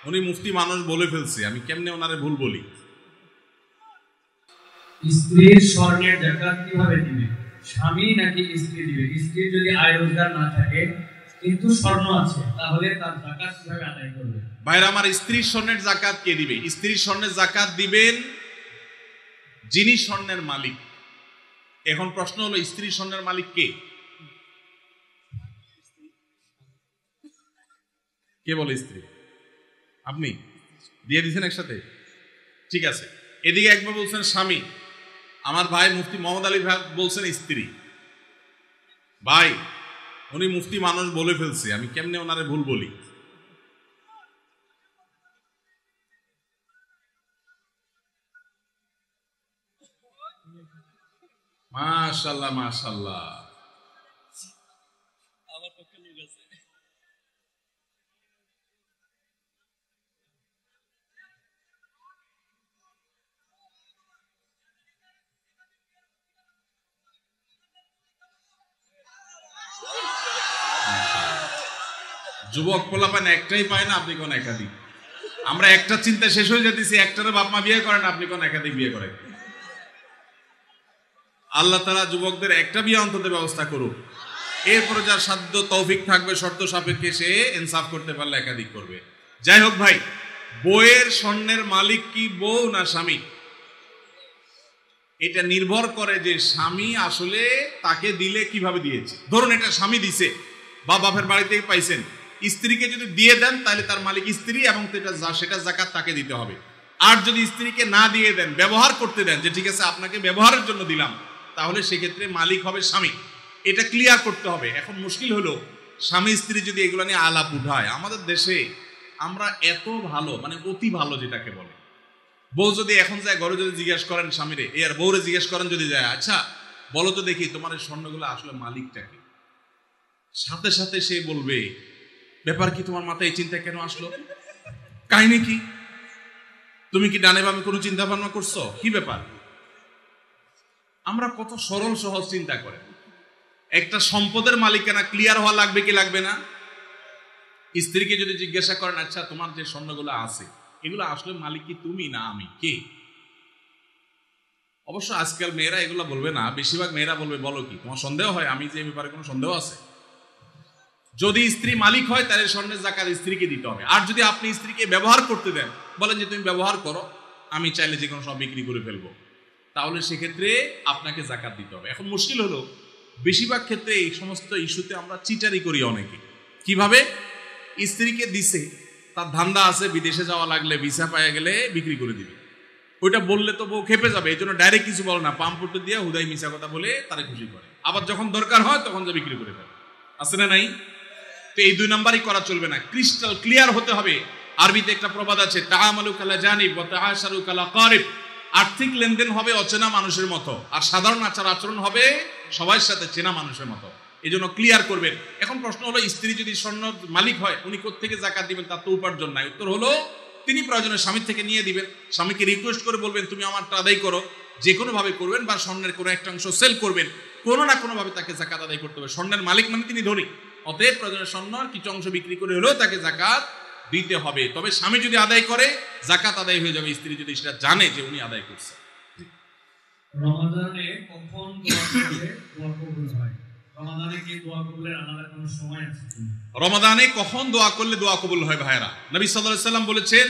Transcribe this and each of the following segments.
উনি মুফতি মানুষ বলে ফেলছে, আমি কেমনে ওনারে ভুল বলি? স্ত্রীর স্বর্ণের যাকাত কিভাবে দিবে? স্বামী নাকি স্ত্রী দিবে? স্ত্রীর যদি আয় রোজগার না থাকে কিন্তু স্বর্ণ আছে, তাহলে তার যাকাত কিভাবে আদায় করবে? ভাইরা আমার, স্ত্রীর স্বর্ণের যাকাত কে দিবে? স্ত্রীর স্বর্ণের যাকাত দিবেন যিনি স্বর্ণের মালিক। এখন প্রশ্ন হলো, স্ত্রীর স্বর্ণের মালিক কে? কে বলে স্ত্রী? আপনি দিয়ে দিচ্ছেন একসাথে? ঠিক আছে, এদিকে একবার বলছেন স্বামী, আমার ভাই মুফতি মোহাম্মদ আলী ভাই বলছেন স্ত্রী। ভাই, উনি মুফতি মানুষ বলে ফেলছে, আমি কেমনে ওনারে ভুল বলি? মাশাআল্লাহ মাশাআল্লাহ। যুবক পোলাপান একটাই পায় না, আপনি কোন একাধিক? আমরা একটা চিন্তা শেষ হয়ে যেতেছি, একটারে বাপ মা বিয়ে করেন, আপনি কোন একাধিক বিয়ে করেন? আল্লাহ তাআলা যুবকদের একটা বিয়ে অন্তত ব্যবস্থা করুক, এরপরে যার সাধ্য তৌফিক থাকবে শর্ত সাপেক্ষে সে ইনসাফ করতে পারলে একাধিক করবে। যাই হোক ভাই, বউয়ের স্বর্ণের মালিক কি বউ না স্বামী? এটা নির্ভর করে যে স্বামী আসলে তাকে দিলে কিভাবে দিয়েছে। ধরুন এটা স্বামী দিছে বা বাপের বাড়ি থেকে পাইছেন, স্ত্রীকে যদি দিয়ে দেন তাহলে তার মালিক স্ত্রী এবং সেটা যাকাত তাকে দিতে হবে। আর যদি স্ত্রীকে না দিয়ে দেন, ব্যবহার করতে দেন, যে ঠিক আছে আপনাকে ব্যবহারের জন্য দিলাম, তাহলে সেক্ষেত্রে মালিক হবে স্বামী। এটা ক্লিয়ার করতে হবে। এখন মুশকিল হলো, স্বামী স্ত্রী যদি এগুলো নিয়ে আলাপ উঠায়, আমাদের দেশে আমরা এত ভালো, মানে অতি ভালো যেটাকে বলে, বউ যদি এখন যায় ঘরে যদি জিজ্ঞেস করেন স্বামীরে, আর বউরে জিজ্ঞেস করেন যদি যায়, আচ্ছা বলো তো দেখি তোমার এই স্বর্ণগুলো আসলে মালিকটা কি, সাথে সাথে সে বলবে, ব্যাপার কি, তোমার মাথায় এই চিন্তা কেন আসলো, কাহিনী কি, তুমি কি ডানে বামে কোনো চিন্তা ভাবনা করছো, কি ব্যাপার? আমরা কত সরল সহজ চিন্তা করে। একটা সম্পদের মালিকানা ক্লিয়ার হওয়া লাগবে কি লাগবে না? স্ত্রীকে যদি জিজ্ঞাসা করেন, আচ্ছা তোমার যে স্বর্ণগুলো আছে এগুলো আসলে মালিক কি তুমি না আমি, কে? অবশ্য আজকাল মেয়েরা এগুলো বলবে না, বেশিরভাগ মেয়েরা বলবে, বলো কি তোমার সন্দেহ হয় আমি যে ব্যাপারে কোনো সন্দেহ আছে? যদি স্ত্রী মালিক হয় তাহলে স্বর্ণের যাকাত স্ত্রীকে দিতে হবে। আর যদি আপনি স্ত্রীকে ব্যবহার করতে দেন, বলেন যে তুমি ব্যবহার করো, আমি চাইলে যে কোনো সব বিক্রি করে ফেলবো, তাহলে সেক্ষেত্রে আপনাকে যাকাত দিতে হবে। এখন মুশকিল হলো, বেশিরভাগ ক্ষেত্রে এই সমস্ত ইস্যুতে আমরা চিটারি করি অনেকে। কিভাবে? স্ত্রীকে দিছে, তার ধান্দা আছে বিদেশে যাওয়া লাগলে ভিসা পাওয়া গেলে বিক্রি করে দিবে, ওইটা বললে তো বউ খেপে যাবে, এই জন্য ডাইরেক্ট কিছু বলে না, পাম্পটো দিয়ে হুদাই মিশা কথা বলে তারা খুশি করে। আবার যখন দরকার হয় তখন যা বিক্রি করে ফেলে, আছে না নাই? তো এই দুই নাম্বারই করা চলবে না, ক্রিস্টাল ক্লিয়ার হতে হবে। আরবিতে একটা প্রবাদ আছে, তাআমালু কালা জানিব ওয়া তাআশারু কালা কারিব। আর্থিক লেনদেন হবে অচেনা মানুষের মতো, আর সাধারণ আচার আচরণ হবে সবার সাথে চেনা মানুষের মতো। এই জন্য ক্লিয়ার করবেন। এখন প্রশ্ন হলো, স্ত্রী যদি স্বর্ণ মালিক হয় উনি কোত্থেকে যাকাত দিবেন? তার তো উপার্জন নাই। উত্তর হলো, তিনি প্রয়োজনে স্বামীর থেকে নিয়ে দিবেন। স্বামীকে রিকোয়েস্ট করে বলবেন, তুমি আমারটা আদায় করো, যে কোনো ভাবে করবেন, বা স্বর্ণের কোনো একটা অংশ সেল করবেন, কোনো না কোনো ভাবে তাকে যাকাত আদায় করতে হবে। স্বর্ণের মালিক মানে তিনি ধনী, অতএব প্রয়োজনে স্বর্ণের কিছু অংশ বিক্রি করে হলেও তাকে যাকাত দিতে হবে। তবে স্বামী যদি আদায় করে যাকাত আদায় হয়ে যাবে, স্ত্রী যদি সেটা জানে যে উনি আদায় করছে। রমাদানে কখন দোয়া করলে দোয়া কবুল হয়? রমাদানে কি দোয়া কবুলের আলাদা কোনো সময় আছে? রমাদানে কখন দোয়া করলে দোয়া কবুল হয়? ভাইরা, নবী সাল্লাল্লাহু আলাইহি সাল্লাম বলেছেন,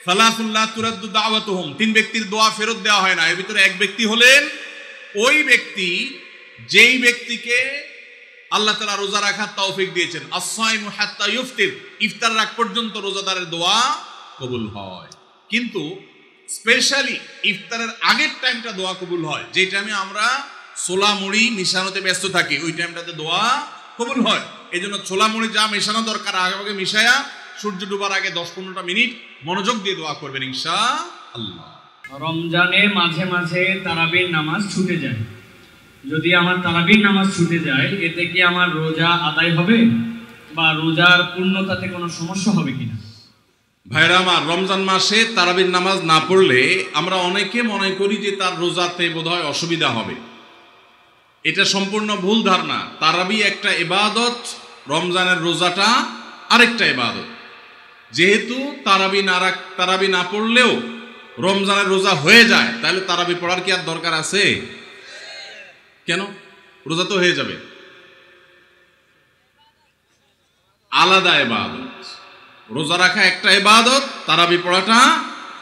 সালাতুন লা তুরাদ্দু দাওয়াতুহুম, তিন ব্যক্তির দোয়া ফেরত দেওয়া হয় না। এর ভিতরে এক ব্যক্তি হলেন ওই ব্যক্তি যেই ব্যক্তিকে আল্লাহ তাআলা রোজা রাখার তৌফিক দিয়েছেন। as-সাইমু হাত্তা ইফতির, ইফতার রাখ পর্যন্ত রোজাদারের দোয়া কবুল হয়। কিন্তু স্পেশালি ইফতারের আগের টাইমটা দোয়া কবুল হয়, যে টাইমে আমরা ছোলা মুড়ি মিশানোতে ব্যস্ত থাকি, ওই টাইমটাতে দোয়া কবুল হয়। এই জন্য ছোলা মুড়ি যা মেশানো দরকার আগে আগে মিশায়া সূর্য ডুবার আগে 10-15টা মিনিট মনোযোগ দিয়ে দোয়া করবেন ইনশাআল্লাহ। রমজানে মাঝে মাঝে তারাবির নামাজ ছুটে যায়, যদি আমার তারাবির নামাজ ছুটে যায় এতে কি আমার রোজা আদায় হবে বা রোজার পূর্ণতাতে কোনো সমস্যা হবে কিনা? ভাইরা আমার, রমজান মাসে তারাবির নামাজ না পড়লে আমরা অনেকে মনে করি যে তার রোজাতে বোধহয় অসুবিধা হবে। এটা সম্পূর্ণ ভুল ধারণা। তারাবি একটা ইবাদত, রমজানের রোজাটা আরেকটা ইবাদত। যেহেতু তারাবি না পড়লেও রমজানের রোজা হয়ে যায়, তাহলে তারাবি পড়ার কি আর দরকার আছে? কেন? রোজা তো হয়ে যাবে। আলাদা ইবাদত। রোজা রাখা একটা ইবাদত, তারাবি পড়াটা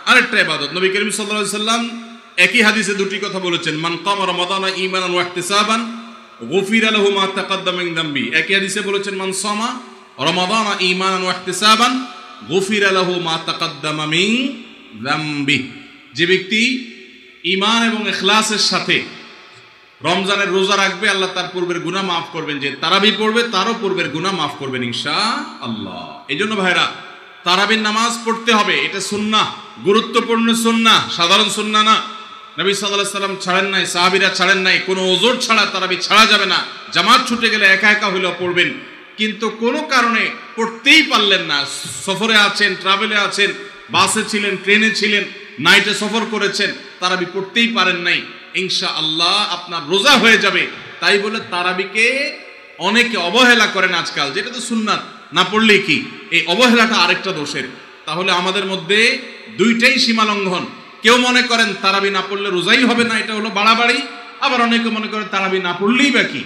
আরেকটা ইবাদত। নবী করিম সাল্লাল্লাহু আলাইহি সাল্লাম একই হাদিসে দুটি কথা বলেছেন, মান কামা রমাদানা ঈমানান ওয়া ইহতিসাবান গুফিরা লাহু মা তাকাদ্দামা মিন যামবি। একই হাদিসে বলেছেন, মান সামা রমাদানা ঈমানান ওয়া ইহতিসাবান গুফিরা লাহু মা তাকাদ্দামা মিন যামবি। যে ব্যক্তি ঈমান এবং ইখলাসের সাথে রমজানের রোজা রাখবে, আল্লাহ তার পূর্বের গুনাহ মাফ করবেন। যে তারাবি পড়বে তারও পূর্বের গুনাহ মাফ করবেন ইনশাআল্লাহ। এইজন্য ভাইরা, তারাবির নামাজ পড়তে হবে। এটা সুন্নাহ, গুরুত্বপূর্ণ সুন্নাহ, সাধারণ সুন্নাহ না। নবী সাল্লাল্লাহু আলাইহি সাল্লাম ছাড়েন নাই, সাহাবীরা ছাড়েন নাই। কোনো ওযর ছাড়া তারাবি ছাড়া যাবে না। জামাত ছুটে গেলে একা একা হইলেও পড়বেন, কিন্তু কোনো কারণে পড়তেই পারলেন না, সফরে আছেন, ট্রাভেলে আছেন, বাসে ছিলেন, ট্রেনে ছিলেন, নাইটে সফর করেছেন, তারাবি পড়তেই পারেন নাই, ইনশাআল্লাহ আপনার রোজা হয়ে যাবে। তাই বলে তারাবিকে অনেকে অবহেলা করেন আজকাল, যেটা তো সুন্নাত, না পড়লে কি? এই অবহেলাটা আরেকটা দোষের। তাহলে আমাদের মধ্যে দুইটাই সীমা লঙ্ঘন। কেউ মনে করেন তারাবি না পড়লে রোজাই হবে না, এটা হলো বাড়াবাড়ি। আবার অনেকে মনে করেন তারাবি না পড়লেই বা কি,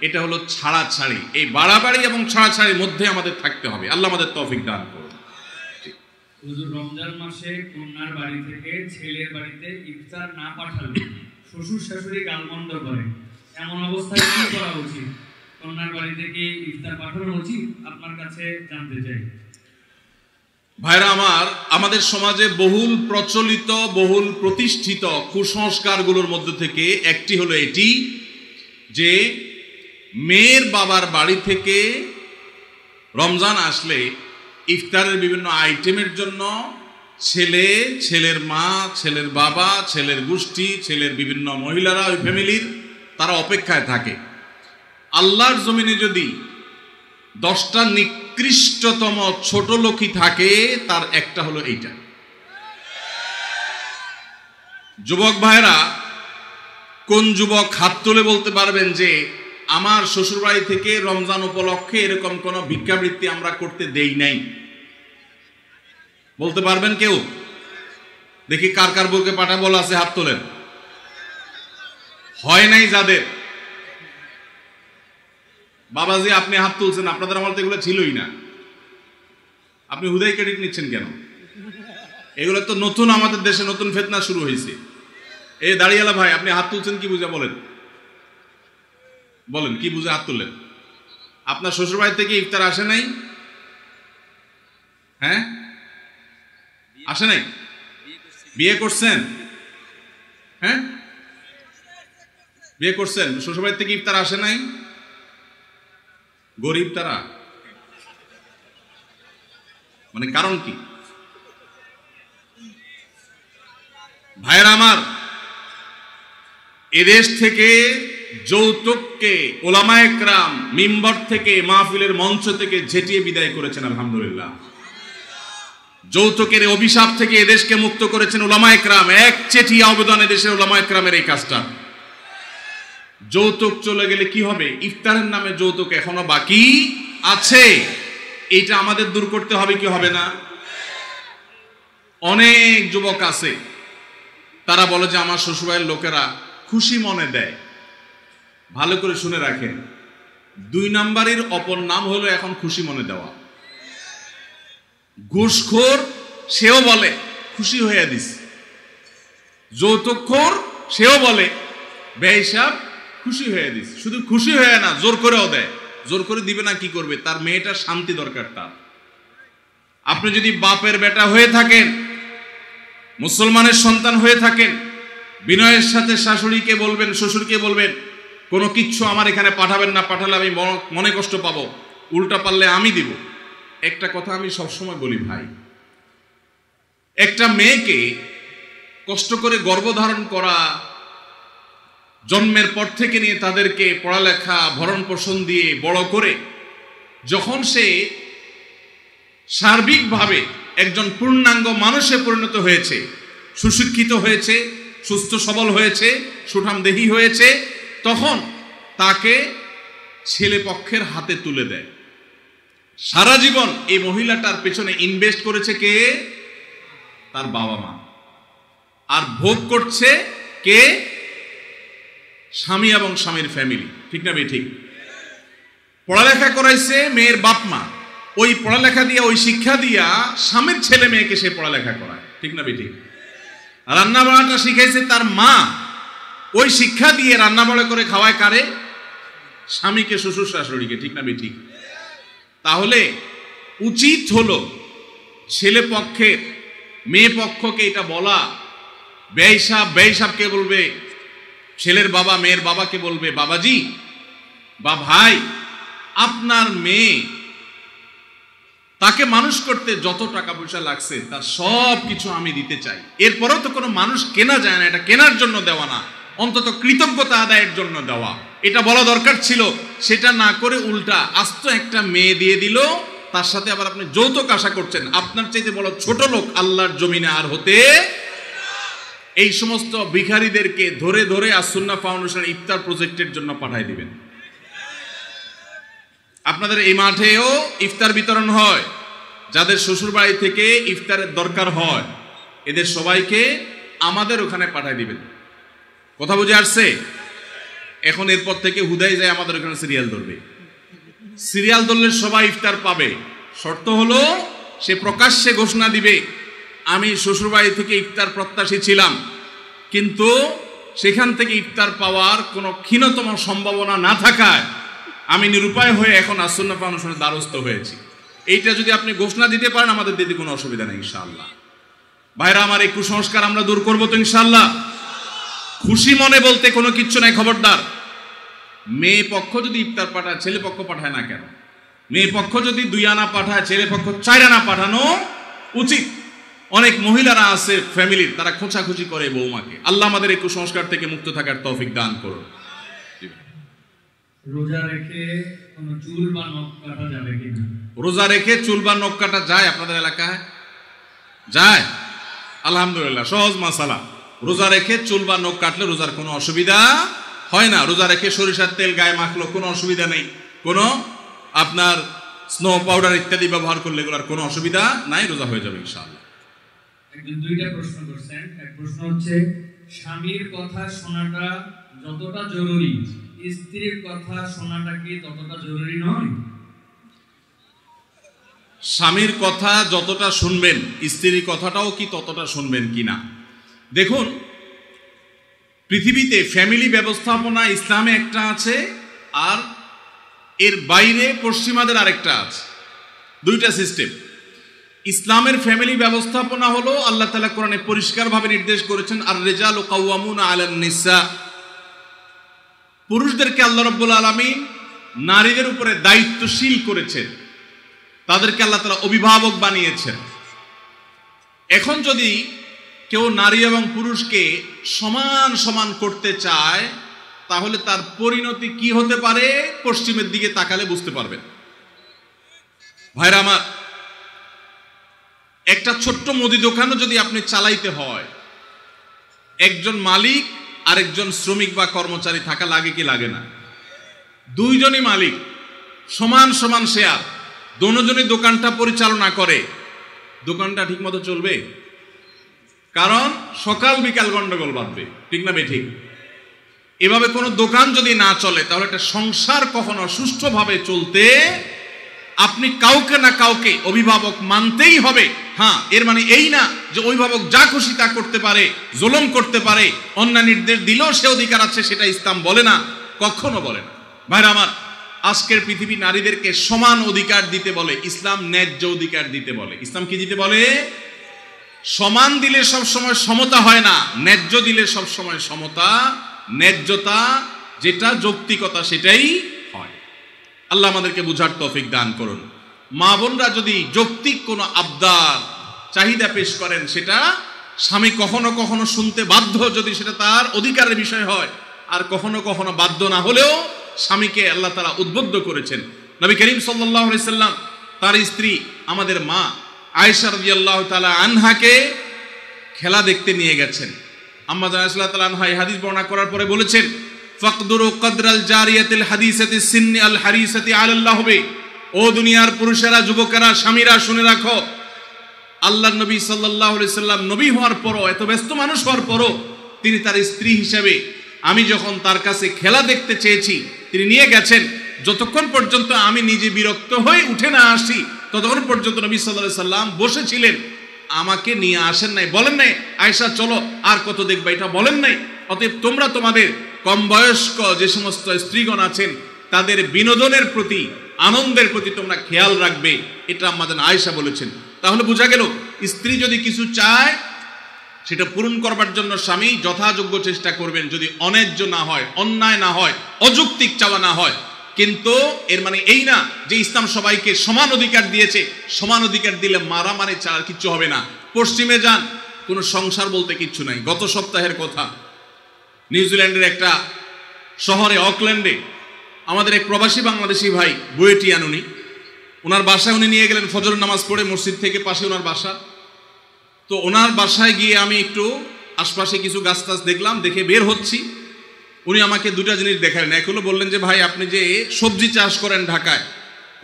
এটা হলো ছাড়াছাড়ি। এই বাড়াবাড়ি এবং ছাড়াছাড়ির মধ্যে আমাদের থাকতে হবে। আল্লাহ আমাদের তৌফিক দান করুন। হুজুর, রমজান মাসে কন্যার বাড়ি থেকে ছেলের বাড়িতে ইফতার না পাঠালে শ্বশুর শাশুড়ি গালমন্দ করে, এমন অবস্থায় কি করা উচিত? কন্যার বাড়ি থেকে ইফতার পাঠানো উচিত? আপনার কাছে জানতে চাই। ভাইরা আমার, আমাদের সমাজে বহুল প্রচলিত, বহুল প্রতিষ্ঠিত কুসংস্কারগুলোর মধ্যে থেকে একটি হলো এটি যে মেয়ের বাবার বাড়ি থেকে রমজান আসলে ইফতারের বিভিন্ন আইটেমের জন্য ছেলে, ছেলের মা, ছেলের বাবা, ছেলের গোষ্ঠী, ছেলের বিভিন্ন মহিলারা, ওই ফ্যামিলির তারা অপেক্ষায় থাকে। আল্লাহর জমিনে যদি 10টা নিকৃষ্টতম ছোট লোকই থাকে, তার একটা হলো এইটা। যুবক ভাইরা, কোন যুবক হাত তুলে বলতে পারবেন যে আমার শ্বশুরবাড়ি থেকে রমজান উপলক্ষে এরকম কোন ভিক্ষাবৃত্তি আমরা করতে দেই নাই? বলতে পারবেন কেউ? দেখি কার কার বুকে পাটা বলা আছে, হাত তোলেন। হয় নাই যাদের। বাবাজি আপনি হাত তুলছেন, আপনাদের আমার তো এগুলো ছিলই না। আপনি হুদাই ক্রেডিট নিচ্ছেন কেন? এগুলো তো নতুন, আমাদের দেশে নতুন ফিতনা শুরু হয়েছে। এই দাড়িওয়ালা ভাই, আপনি হাত তুলছেন কি বুঝা? বলেন বলেন কি বুঝে হাত তুললেন? আপনার শ্বশুরবাড়ি থেকে ইফতার আসে নাই? হ্যাঁ, আসে নাই? বিয়ে করছেন? হ্যাঁ, বিয়ে করছেন, শ্বশুরবাড়ি থেকে ইফতার আসে নাই? গরিব তারা, মানে কারণ কি? ভাইয়েরা আমার, এদেশ থেকে যৌতুককে ওলামায়ে কেরাম মিম্বর থেকে, মাহফিলের মঞ্চ থেকে ঝেঁটিয়ে বিদায় করেছেন, আলহামদুলিল্লাহ। যৌতুকের অভিশাপ থেকে এদেশকে মুক্ত করেছেন ওলামায়ে কেরাম। এক চিঠি আবেদন এদেশের ওলামায়ে কেরামের এই কাজটা। যৌতুক চলে গেলে কি হবে? ইফতারের নামে যৌতুক এখনো বাকি আছে, এটা আমাদের দূর করতে হবে কি হবে না? অনেক যুবক আছে, তারা বলে যে আমার শ্বশুরবাড়ির লোকেরা খুশি মনে দেয়। ভালো করে শুনে রাখেন, 2 নাম্বারের অপর নাম হলো এখন খুশি মনে দেওয়া। ঘুষখোর সেও বলে খুশি হয়ে দিস, যৌতুকখোর সেও বলে বেহিসাব খুশি হয়ে দিস। শুধু খুশি হয়ে না, জোর করেও দেয়। জোর করে দিবে না, কি করবে? তার মেয়েটার শান্তি দরকার তার। আপনি যদি বাপের বেটা হয়ে থাকেন, মুসলমানের সন্তান হয়ে থাকেন, বিনয়ের সাথে শাশুড়িকে বলবেন, শ্বশুরকে বলবেন, কোনো কিচ্ছু আমার এখানে পাঠাবেন না, পাঠালে আমি মনে কষ্ট পাবো, উল্টা পারলে আমি দিব। একটা কথা আমি সবসময় বলি ভাই, একটা মেয়েকে কষ্ট করে গর্ভধারণ করা, জন্মের পর থেকে নিয়ে তাদেরকে পড়ালেখা, ভরণ পোষণ দিয়ে বড় করে যখন সে সার্বিকভাবে একজন পূর্ণাঙ্গ মানুষে পরিণত হয়েছে, সুশিক্ষিত হয়েছে, সুস্থ সবল হয়েছে, সুঠামদেহী হয়েছে, তখন তাকে ছেলে পক্ষের হাতে তুলে দেয়। সারা জীবন এই মহিলাটার পেছনে ইনভেস্ট করেছে কে? তার বাবা মা। আর ভোগ করছে কে? স্বামী এবং স্বামীর ফ্যামিলি। ঠিক না বে ঠিক? পড়ালেখা করাইছে মেয়ের বাপ মা, ওই পড়ালেখা দিয়া, ওই শিক্ষা দিয়া স্বামীর ছেলে মেয়েকে সে পড়ালেখা করায়। ঠিক না বে ঠিক? রান্না বান্নাটা শিখাইছে তার মা, ওই শিক্ষা দিয়ে রান্না বাড়া করে খাওয়ায় কারে? স্বামীকে, শ্বশুর শাশুড়িকে। ঠিক না বে ঠিক? তাহলে উচিত হলো ছেলে পক্ষের মেয়ে পক্ষকে এটা বলা, বেঈসাবকে বলবে, ছেলের বাবা মেয়ের বাবাকে বলবে, বাবাজি বা ভাই, আপনার মেয়ে তাকে মানুষ করতে যত টাকা পয়সা লাগছে তার সব কিছু আমি দিতে চাই। এরপরেও তো কোনো মানুষ কেনা যায় না, এটা কেনার জন্য দেওয়া না, অন্তত কৃতজ্ঞতা আদায়ের জন্য দেওয়া। এটা বলা দরকার ছিল, সেটা না করে উল্টা আস্ত একটা মেয়ে দিয়ে দিল, তার সাথে আবার আপনি যৌতুক আশা করছেন। আপনার চাইতে বড় ছোট লোক আল্লাহর জমিনে আর হতে। এই সমস্ত ভিখারীদেরকে ধরে ধরে আস-সুন্নাহ ফাউন্ডেশন ইফতার প্রজেক্টের জন্য পাঠাই দিবেন। আপনাদের এই মাঠেও ইফতার বিতরণ হয়, যাদের শ্বশুর বাড়ি থেকে ইফতারের দরকার হয় এদের সবাইকে আমাদের ওখানে পাঠাই দিবেন। কথা বুঝে আসছে? এখন এরপর থেকে হুদাই যায় আমাদের ওখানে সিরিয়াল ধরবে। সিরিয়াল ধরলে সবাই ইফতার পাবে। শর্ত হলো সে প্রকাশ্যে ঘোষণা দিবে, আমি শ্বশুরবাড়ি থেকে ইফতার প্রত্যাশী ছিলাম, কিন্তু সেখান থেকে ইফতার পাওয়ার কোনো ক্ষীণতম সম্ভাবনা না থাকায় আমি নিরুপায় হয়ে এখন আস-সুন্নাহ ফাউন্ডেশনের দ্বারস্থ হয়েছি। এইটা যদি আপনি ঘোষণা দিতে পারেন আমাদের দিতে কোনো অসুবিধা নেই ইনশাআল্লাহ। ভাইরা আমার, এই কুসংস্কার আমরা দূর করবো তো ইনশাআল্লাহ। খুশি মনে বলতে কোনো কিচ্ছু নাই। খবরদার, মেয়ে পক্ষ যদি ইফতার পাঠায়, ছেলে পক্ষ পাঠায় না কেন? মেয়ে পক্ষ যদি 2 আনা পাঠায়, ছেলে পক্ষ 4 আনা পাঠানো উচিত। অনেক মহিলারা আছে ফ্যামিলির, তারা খোঁচাখুচি করে বৌমাকে। আল্লাহ আমাদের এই কুসংস্কার থেকে মুক্ত থাকার তৌফিক দান করুন। রোজা রেখে কোনো চুল বা নখ কাটা যাবে কিনা? রোজা রেখে চুল বা নখ কাটা যায় আপনাদের এলাকায়? যায়? আলহামদুলিল্লাহ, সহজ মাসালা। রোজা রেখে চুল বা নখ কাটলে রোজার কোনো অসুবিধা হয় না। রোজা রেখে সরিষার তেল গায়ে মাখলো কোনো অসুবিধা নেই, কোনো আপনার স্নো পাউডার ইত্যাদি ব্যবহার করলে এগুলোর কোনো অসুবিধা নাই, রোজা হয়ে যাবে ইনশাআল্লাহ। একজন 2টা প্রশ্ন করছেন। এক প্রশ্ন হচ্ছে, স্বামীর কথা শোনাটা যতটা জরুরি, স্ত্রীর কথা শোনাটা কি ততটা জরুরি নয়? স্বামীর কথা যতটা শুনবেন, স্ত্রীর কথাটাও কি ততটা শুনবেন কিনা? দেখুন, পৃথিবীতে ফ্যামিলি ব্যবস্থাপনা ইসলামে একটা আছে, আর এর বাইরে পশ্চিমাদের আরেকটা আছে। 2টা সিস্টেম। ইসলামের ফ্যামিলি ব্যবস্থাপনা হলো আল্লাহ তাআলা কোরআনে পরিষ্কারভাবে নির্দেশ করেছেন, আর রিজালু কাওয়ামুনা আলান নিসা। পুরুষদেরকে আল্লাহ রাব্বুল আলামিন নারীদের উপরে দায়িত্বশীল করেছেন, তাদেরকে আল্লাহ তাআলা অভিভাবক বানিয়েছেন। এখন যদি কেউ নারী এবং পুরুষকে সমান সমান করতে চায়, তাহলে তার পরিণতি কি হতে পারে পশ্চিমের দিকে তাকালে বুঝতে পারবেন। ভাইরা আমার, একটা ছোট্ট মুদি দোকানও যদি আপনি চালাইতে হয়, একজন মালিক আর একজন শ্রমিক বা কর্মচারী থাকা লাগে কি লাগে না? 2 জনই মালিক, সমান সমান শেয়ার, দুজনই দোকানটা পরিচালনা করে, দোকানটা ঠিক মতো চলবে? কারণ সকাল বিকাল গন্ডগোল বাঁধবে। ঠিক না বেঠিক? এভাবে কোনো দোকান যদি না চলে, তাহলে একটা সংসার কখনো সুষ্ঠুভাবে চলতে আপনি কাউকে না কাউকে অভিভাবক মানতেই হবে। হ্যাঁ, এর মানে এই না যে অভিভাবক যা খুশি তা করতে পারে, জুলুম করতে পারে, অন্যায় নির্দেশ দিলেও সে অধিকার আছে, সেটা ইসলাম বলে না, কখনো বলে না। ভাইরা আমার, আজকের পৃথিবী নারীদেরকে সমান অধিকার দিতে বলে, ইসলাম ন্যায্য অধিকার দিতে বলে। ইসলাম কি দিতে বলে? সমান দিলে সবসময় সমতা হয় না, ন্যায্য দিলে সবসময় সমতা, ন্যায্যতা যেটা যৌক্তিকতা সেটাই হয়। আল্লাহ আমাদেরকে বুঝার তৌফিক দান করুন। মা বোনরা যদি যৌক্তিক কোনো আবদার চাহিদা পেশ করেন, সেটা স্বামী কখনো কখনো শুনতে বাধ্য, যদি সেটা তার অধিকারের বিষয় হয়, আর কখনো কখনো বাধ্য না হলেও স্বামীকে আল্লাহ তাআলা উদ্বুদ্ধ করেছেন। নবী করিম সাল্লাল্লাহু আলাইহি সাল্লাম তার স্ত্রী আমাদের মা আয়েশা রাদিয়াল্লাহু তাআলা আনহাকে খেলা দেখতে নিয়ে গেছেন। আম্মা জান আয়েশা রাদিয়াল্লাহু আনহা এই হাদিস বর্ণনা করার পরে বলেছেন, ফাকদুরু কদরাল জারিয়াতিল হাদিসাতি সিন্নি আল হারিসাতি আলাল লাহবি। ও ও দুনিয়ার পুরুষেরা, যুবকেরা, স্বামীরা, শুনে রাখো, আল্লাহর নবী সাল্লাল্লাহু আলাইহি সাল্লাম নবী হওয়ার পরও, এত ব্যস্ত মানুষ হওয়ার পরও তিনি তার স্ত্রী হিসেবে আমি যখন তার কাছে খেলা দেখতে চেয়েছি তিনি নিয়ে গেছেন। যতক্ষণ পর্যন্ত আমি নিজে বিরক্ত হয়ে উঠে না আসি ততক্ষণ পর্যন্ত নবী সাল্লাল্লাহু আলাইহি সাল্লাম বসেছিলেন, আমাকে নিয়ে আসেন নাই, বলেন নাই আয়েশা চলো আর কত দেখবা, এটা বলেন নাই। অতএব তোমরা তোমাদের কম বয়স্ক যে সমস্ত স্ত্রীগণ আছেন তাদের বিনোদনের প্রতি, আনন্দের প্রতি তোমরা খেয়াল রাখবে, এটা আমাদের আয়েশা বলেছেন। তাহলে বোঝা গেল স্ত্রী যদি কিছু চায় সেটা পূরণ করবার জন্য স্বামী যথাযোগ্য চেষ্টা করবেন, যদি অন্যায্য না হয়, অন্যায় না হয়, অযৌক্তিক চাওয়া না হয়। কিন্তু এর মানে এই না যে ইসলাম সবাইকে সমান অধিকার দিয়েছে, সমান অধিকার দিলে মারামারি ছাড়া কিচ্ছু হবে না। পশ্চিমে যান, কোনো সংসার বলতে কিচ্ছু নাই। গত সপ্তাহের কথা, নিউজিল্যান্ডের একটা শহরে অকল্যান্ডে আমাদের এক প্রবাসী বাংলাদেশি ভাই বুয়েটিয়ান, ওনার বাসায় উনি নিয়ে গেলেন ফজর নামাজ পড়ে, মসজিদ থেকে পাশে ওনার বাসা। তো ওনার বাসায় গিয়ে আমি একটু আশপাশে কিছু গাছ টাছ দেখলাম, দেখে বের হচ্ছি। উনি আমাকে দুটা জিনিস দেখালেন। এক হলো বললেন যে ভাই আপনি যে সবজি চাষ করেন ঢাকায়,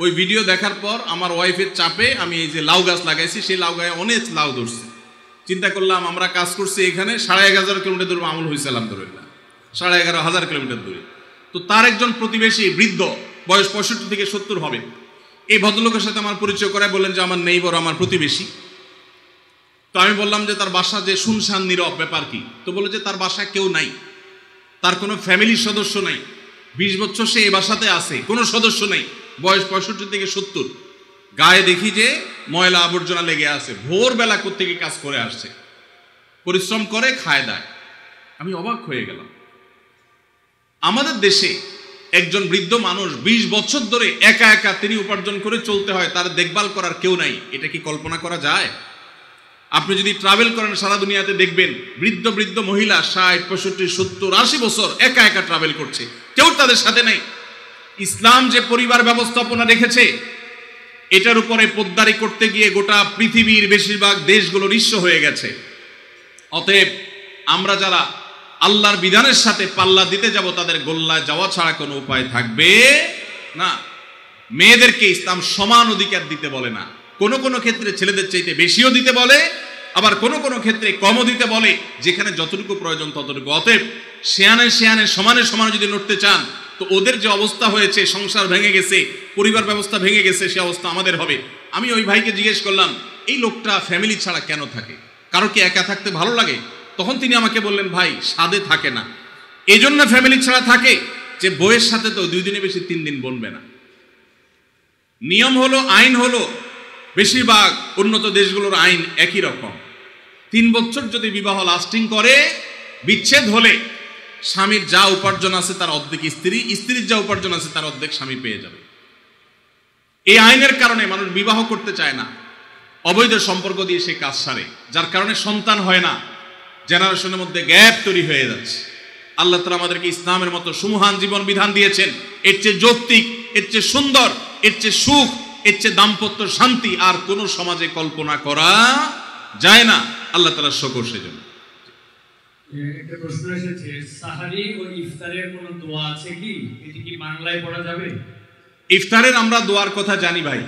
ওই ভিডিও দেখার পর আমার ওয়াইফের চাপে আমি এই যে লাউ গাছ লাগাইছি, সেই লাউ গায়ে অনেক লাউ ধরছে। চিন্তা করলাম আমরা কাজ করছি এখানে 11,500 কিলোমিটার দূরে, আমল হয়েছে আলহামদুলিল্লাহ 11,500 কিলোমিটার দূরে। তো তার একজন প্রতিবেশী বৃদ্ধ, বয়স 65 থেকে 70 হবে, এই ভদ্রলোকের সাথে আমার পরিচয় করায় বললেন যে আমার নেইবর, আমার প্রতিবেশী। তো আমি বললাম যে তার বাসা যে শুনশান নীরব, ব্যাপার কি? তো বলে যে তার বাসায় কেউ নাই, তার কোনো ফ্যামিলির সদস্য নাই, 20 বছর সে এই বাসাতে আছে, কোনো সদস্য নাই, বয়স 65 থেকে 70। গায়ে দেখি যে ময়লা আবর্জনা লেগে আছে, ভোরবেলা কোত্থেকে কাজ করে আসছে, পরিশ্রম করে খায় দায়। আমি অবাক হয়ে গেলাম। আমাদের দেশে একজন বৃদ্ধ মানুষ 20 বছর ধরে একা একা তিনি উপার্জন করে চলতে হয়, তার দেখভাল করার কেউ নাই, এটা কি কল্পনা করা যায়? আপনি যদি ট্রাভেল করেন সারা দুনিয়াতে দেখবেন বৃদ্ধ বৃদ্ধ মহিলা 60, 65, 70, 80 বছর একা একা ট্রাভেল করছে, কেউ তাদের সাথে নেই। ইসলাম যে পরিবার ব্যবস্থাপনা রেখেছে এটার উপরে পোদ্দারি করতে গিয়ে গোটা পৃথিবীর বেশিরভাগ দেশগুলো নিঃস্ব হয়ে গেছে। অতএব আমরা যারা আল্লাহর বিধানের সাথে পাল্লা দিতে যাব তাদের গোল্লায় যাওয়া ছাড়া কোনো উপায় থাকবে না। মেয়েদেরকে ইসলাম সমান অধিকার দিতে বলে না, কোনো কোনো ক্ষেত্রে ছেলেদের চাইতে বেশিও দিতে বলে, আবার কোনো কোনো ক্ষেত্রে কমও দিতে বলে, যেখানে যতটুকু প্রয়োজন ততটুকু। অতএব শেয়ানে শেয়ানে সমানে সমানে যদি নড়তে চান তো ওদের যে অবস্থা হয়েছে, সংসার ভেঙে গেছে, পরিবার ব্যবস্থা ভেঙে গেছে, সে অবস্থা আমাদের হবে। আমি ওই ভাইকে জিজ্ঞেস করলাম এই লোকটা ফ্যামিলি ছাড়া কেন থাকে, কারো কি একা থাকতে ভালো লাগে? তখন তিনি আমাকে বললেন ভাই সাদে থাকে না, এই জন্য ফ্যামিলি ছাড়া থাকে যে বইয়ের সাথে তো 2 দিনে বেশি 3 দিন বনবে না। নিয়ম হলো, আইন হলো, বেশিরভাগ উন্নত দেশগুলোর আইন একই রকম। 3 বছর যদি বিবাহ লাস্টিং করে, বিচ্ছেদ হলে স্বামীর যা উপার্জন আছে তার অর্ধেক স্ত্রী, স্ত্রীর যা উপার্জন আছে তার অর্ধেক স্বামী পেয়ে যাবে। এই আইনের কারণে মানুষ বিবাহ করতে চায় না, অবৈধ সম্পর্ক দিয়ে সে কাজ সারে, যার কারণে সন্তান হয় না, জেনারেশনের মধ্যে গ্যাপ তৈরি হয়ে যাচ্ছে। আল্লাহ তাআলা আমাদেরকে ইসলামের মতো সুমহান জীবন বিধান দিয়েছেন, এর চেয়ে যৌক্তিক, এর চেয়ে সুন্দর, এর চেয়ে সুখ, এর চেয়ে দাম্পত্য শান্তি আর কোন সমাজে কল্পনা করা যায় না। আল্লাহ তাআলার শুকর সেজন্য। একটা প্রশ্ন এসেছে, সাহারি ও ইফতারের কোনো দোয়া আছে কি? এটি কি বাংলায় পড়া যাবে? ইফতারের আমরা দোয়ার কথা জানি ভাই,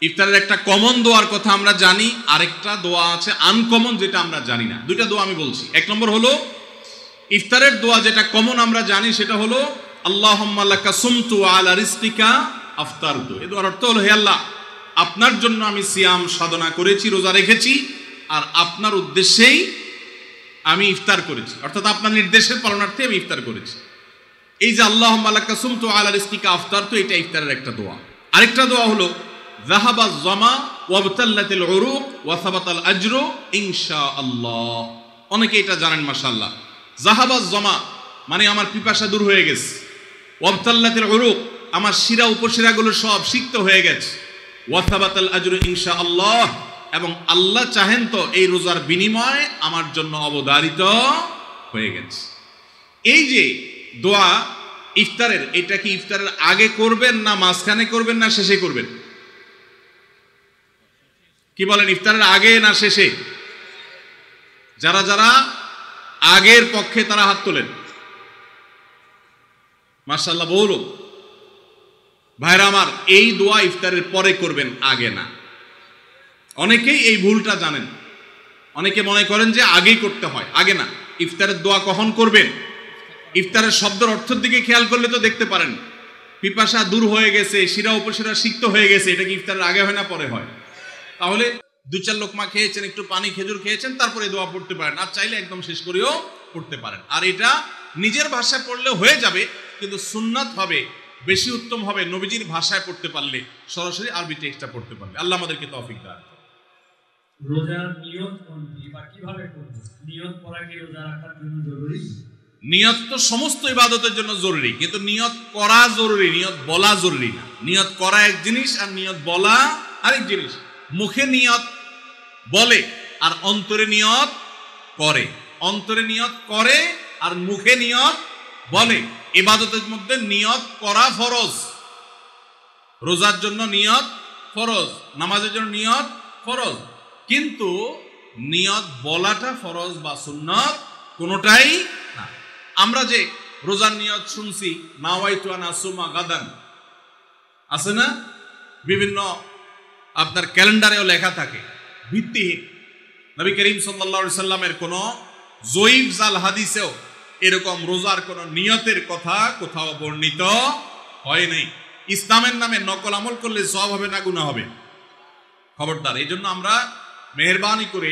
ইফতারের একটা কমন দোয়ার কথা আমরা জানি, আরেকটা দোয়া আছে আনকমন যেটা আমরা জানি না। দুইটা দোয়া আমি বলছি। 1 নম্বর হলো ইফতারের দোয়া যেটা কমন আমরা জানি, সেটা হলো আল্লাহুম্মা লাকা সুমতু আলা রিজকিকা আফতারতু। এই দোয়ার অর্থ হলো হে আল্লাহ, আপনার জন্য আমি সিয়াম সাধনা করেছি, রোজা রেখেছি, আর আপনার উদ্দেশ্যেই আমি ইফতার করেছি, অর্থাৎ আপনার নির্দেশের পালনার্থে আমি ইফতার করেছি। এই যে আল্লাহুম্মা লাকা সুমতু আলা রিজকিকা আফতারতু, এটা ইফতারের একটা দোয়া। আরেকটা দোয়া হলো যাহাবা যামা ওয়াবতাল্লাতিল উরুক ওয়া সাবাতাল আজরু ইনশাআল্লাহ। অনেকে এটা জানেন মাশাআল্লাহ। যাহাবা যামা মানে আমার পিপাসা দূর হয়ে গেছে, ওয়াবতাল্লাতিল উরুক আমার শিরা উপশিরাগুলো সব সিক্ত হয়ে গেছে, ওয়া সাবাতাল আজরু ইনশাআল্লাহ এবং আল্লাহ চাহেন তো এই রোজার বিনিময় আমার জন্য অবধারিত হয়ে গেছে। এই যে দোয়া ইফতারের, এটা কি ইফতারের আগে করবেন না মাঝখানে করবেন না শেষে করবেন? কি বলেন, ইফতারের আগে না শেষে? যারা যারা আগের পক্ষে তারা হাত তোলেন, মাশাআল্লাহ বহু লোক। ভাইরা আমার, এই দোয়া ইফতারের পরে করবেন, আগে না। অনেকেই এই ভুলটা জানেন, অনেকে মনে করেন যে আগেই করতে হয়, আগে না। ইফতারের দোয়া কখন করবেন? ইফতারের শব্দের অর্থের দিকে খেয়াল করলে তো দেখতে পারেন পিপাসা দূর হয়ে গেছে, শিরা উপশিরা সিক্ত হয়ে গেছে, এটা কি ইফতারের আগে হয় না পরে হয়? তাহলে 2-4 লোকমা খেয়েছেন, একটু পানি খেজুর খেয়েছেন, তারপরে দোয়া পড়তে পারেন। আর চাইলে একদম শেষ করেও পড়তে পারেন। আর এটা নিজের ভাষায় পড়লে হয়ে যাবে, কিন্তু সুন্নাত হবে, বেশি উত্তম হবে নবীজির ভাষায় পড়তে পারলে, সরাসরি আরবি টেক্সটটা পড়তে পারলে। আল্লাহ আমাদেরকে তৌফিক দান। রোজার নিয়ত কোনটি বা কিভাবে করব? নিয়ত করা কি রোজা রাখার জন্য জরুরি? নিয়ত তো সমস্ত ইবাদতের জন্য জরুরি, কিন্তু নিয়ত করা জরুরি, নিয়ত বলা জরুরি না। নিয়ত করা এক জিনিস আর নিয়ত বলা আরেক জিনিস। মুখে নিয়ত বলে আর অন্তরে নিয়ত করে, অন্তরে নিয়ত করে আর মুখে নিয়ত বলে। ইবাদতের মধ্যে নিয়ত করা ফরজ, রোজার জন্য নিয়ত ফরজ, নামাজের জন্য নিয়ত ফরজ, কিন্তু নিয়ত বলাটা ফরজ বা সুন্নাত কোনোটাই না। আমরা যে রোজার নিয়ত শুনছি, নাওয়াইতু আন আসুমা গাদান, আছে না? বিভিন্ন আপনার ক্যালেন্ডারেও লেখা থাকে, ভিত্তিহীন। নবী করিম সাল্লাল্লাহু আলাইহি সাল্লামের কোন জয়ীফ জাল হাদিসেও এরকম রোজার কোন নিয়তের কথা কোথাও বর্ণিত হয় নাই। ইসলামের নামে নকল আমল করলে সওয়াব হবে না গুনাহ হবে? খবরদার। এই জন্য আমরা মেহরবানি করে,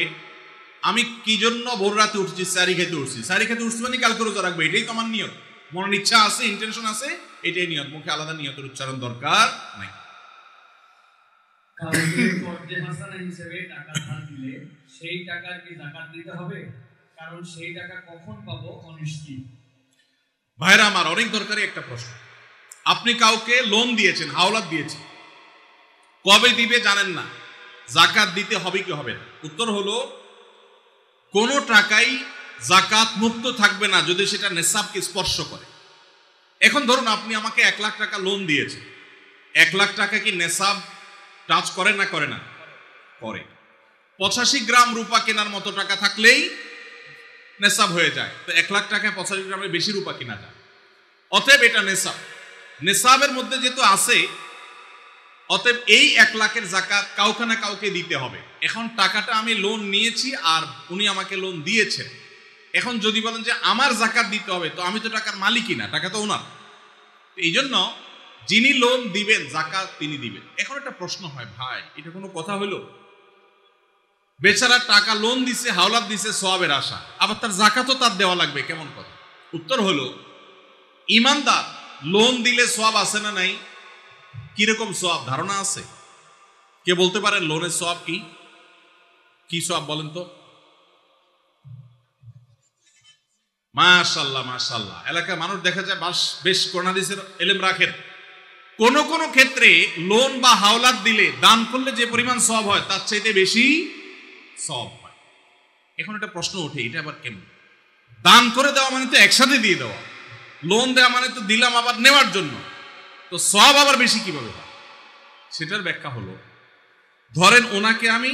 আমি কি জন্য ভোর রাতে উঠছি? সারি খেতে উঠছি, সারি খেতে উঠছি মানে কালকে রোজা রাখবো, এটাই তো আমার নিয়ত। মনের ইচ্ছা আছে, ইন্টেনশন আছে, এটাই নিয়ত। মুখে আলাদা নিয়তের উচ্চারণ দরকার নাই। কাউকে ফরজে হাসানা হিসেবে টাকা ধার দিলে সেই টাকার কি যাকাত দিতে হবে? কারণ সেই টাকা কখন পাবো অনিশ্চিত। ভাইরা আমার, অনেক দরকারি একটা প্রশ্ন। আপনি কাউকে লোন দিয়েছেন, হাওলাত দিয়েছেন, কবে দিবে জানেন না, যাকাত দিতে হবে কি হবে না? উত্তর হলো, কোনো টাকাই যাকাত মুক্ত থাকবে না যদি সেটা নেসাবকে স্পর্শ করে। এখন ধরুন আপনি আমাকে 1 লাখ টাকা লোন দিয়েছেন, 1 লাখ টাকা কি নেসাব টাচ করে না করে না? করে। 85 গ্রাম রূপা কেনার মতো টাকা থাকলেই নেসাব হয়ে যায়। তো 1 লাখ টাকায় 85 গ্রামের বেশি রূপা কিনা যায়। অতএব এটা নেসাব। নেসাবের মধ্যে যেহেতু আছে, অতএব এই 1 লাখের যাকাত কাউকে না কাউকে দিতে হবে। এখন টাকাটা আমি লোন নিয়েছি আর উনি আমাকে লোন দিয়েছেন। এখন যদি বলেন যে আমার যাকাত দিতে হবে, তো আমি তো টাকার মালিকই না, টাকা তো ওনার। এই জন্য যিনি লোন দিবেন যাকাত তিনি দিবেন। এখন একটা প্রশ্ন হয়, ভাই এটা কোনো কথা হলো? বেচারা টাকা লোন দিছে, হাওলাত দিছে সওয়াবের আশা, আবার তার যাকাতও তার দেওয়া লাগবে, কেমন কথা? উত্তর হলো, ইমানদার লোন দিলে সওয়াব আছে না নাই? কিরকম সওয়াব ধারণা আছে? কে বলতে পারেন লোনের সওয়াব কি? কি সওয়াব বলেন তো? মাশাআল্লাহ মাশাআল্লাহ, এলাকায় মানুষ দেখা যায় বেশ কোরআন হাদিসের ইলম রাখেন। কোন কোন ক্ষেত্রে লোন বা হাওলাত দিলে, দান করলে যে পরিমাণ সওয়াব হয় তার চাইতে বেশি সওয়াব হয়। এখন একটা প্রশ্ন ওঠে, এটা আবার কেমন? দান করে দেওয়া মানে তো একসাথে দিয়ে দেওয়া, লোন দেওয়া মানে তো দিলাম আবার নেওয়ার জন্য, তো সওয়াব আবার বেশি কিভাবে হয়? সেটার ব্যাখ্যা হলো, ধরেন ওনাকে আমি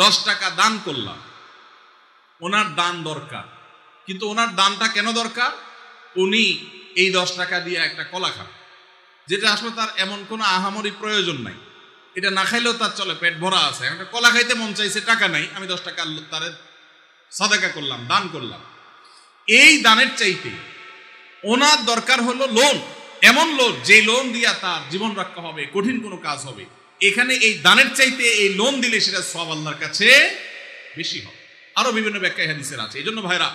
10 টাকা দান করলাম, ওনার দান দরকার, কিন্তু ওনার দানটা কেন দরকার? উনি এই 10 টাকা দিয়ে একটা কলা খান, যেটা আসলে তার এমন কোনো আহামরি প্রয়োজন নাই, এটা না খাইলেও তার চলে, পেট ভরা আছে। একটা কলা খাইতে মন চাইছে, টাকা নাই, আমি 10 টাকা তার সাদাকা করলাম, দান করলাম। এই দানের চাইতে ওনার দরকার হলো লোন, এমন লোন যে লোন দিয়া তার জীবন রক্ষা হবে, কঠিন কোনো কাজ হবে। এখানে এই দানের চাইতে এই লোন দিলে সেটা সওয়াব আল্লাহর কাছে বেশি হবে। আরো বিভিন্ন ব্যাখ্যা হাদিসের আছে। এই জন্য ভাইরা,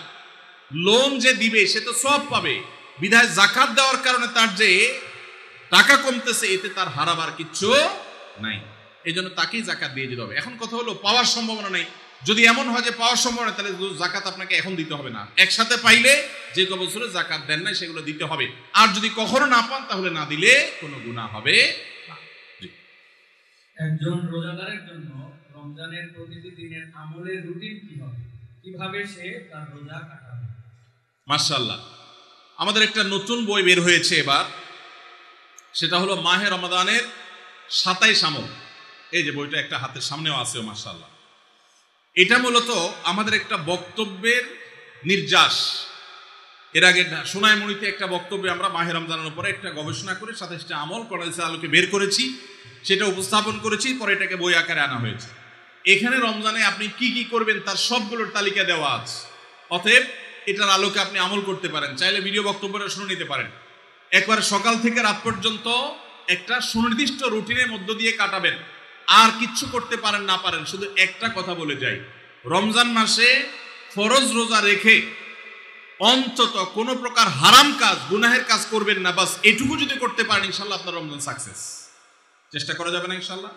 লোন যে দিবে সে তো সওয়াব পাবে, বিধায় যাকাত দেওয়ার কারণে তার যে টাকা কমতেছে, এতে তার হারাবার কিচ্ছু নাই। এই জন্য তাকেই যাকাত দিয়ে দিতে হবে। এখন কথা হলো, পাওয়ার সম্ভাবনা নেই। যদি এমন হয় যে পাওয়ার সম্ভাবনা, তাহলে যাকাত আপনাকে এখন দিতে হবে না, একসাথে পাইলে যে বছরে যাকাত দেন না সেগুলো দিতে হবে। আর যদি কখনো না পান, তাহলে না দিলে কোনো গুনাহ হবে না। একজন রোজাদারের জন্য রমজানের প্রতিটি দিনের আমলের রুটিন কি হবে? কিভাবে সে তার রোজা কাটাবে? মাশাআল্লাহ, আমাদের একটা নতুন বই বের হয়েছে এবার, সেটা হলো মাহে রমাদানের 27 আমল। এই যে বইটা একটা হাতের সামনেও আছে, মাশাআল্লাহ। এটা মূলত আমাদের একটা বক্তব্যের নির্যাস। এর আগে সোনাইমুড়িতে একটা বক্তব্যে আমরা মাহে রমজানের উপরে একটা গবেষণা করে 27টা আমল করেছে আলোকে বের করেছি, সেটা উপস্থাপন করেছি, পরে এটাকে বই আকারে আনা হয়েছে। এখানে রমজানে আপনি কি কি করবেন তার সবগুলোর তালিকা দেওয়া আছে। অতএব এটার আলোকে আপনি আমল করতে পারেন, চাইলে ভিডিও বক্তব্যটা শুনে নিতে পারেন। একবার সকাল থেকে রাত পর্যন্ত একটা সুনির্দিষ্ট রুটিনের মধ্য দিয়ে কাটাবেন, আর কিচ্ছু করতে পারেন না পারেন, শুধু একটা কথা বলে যাই, রমজান মাসে ফরজ রোজা রেখে অন্তত কোনো প্রকার হারাম কাজ, গুনাহের কাজ করবেন না। বাস এটুকু যদি করতে পারেন ইনশাল্লাহ আপনার রমজান সাকসেস। চেষ্টা করা যাবে না ইনশাল্লাহ?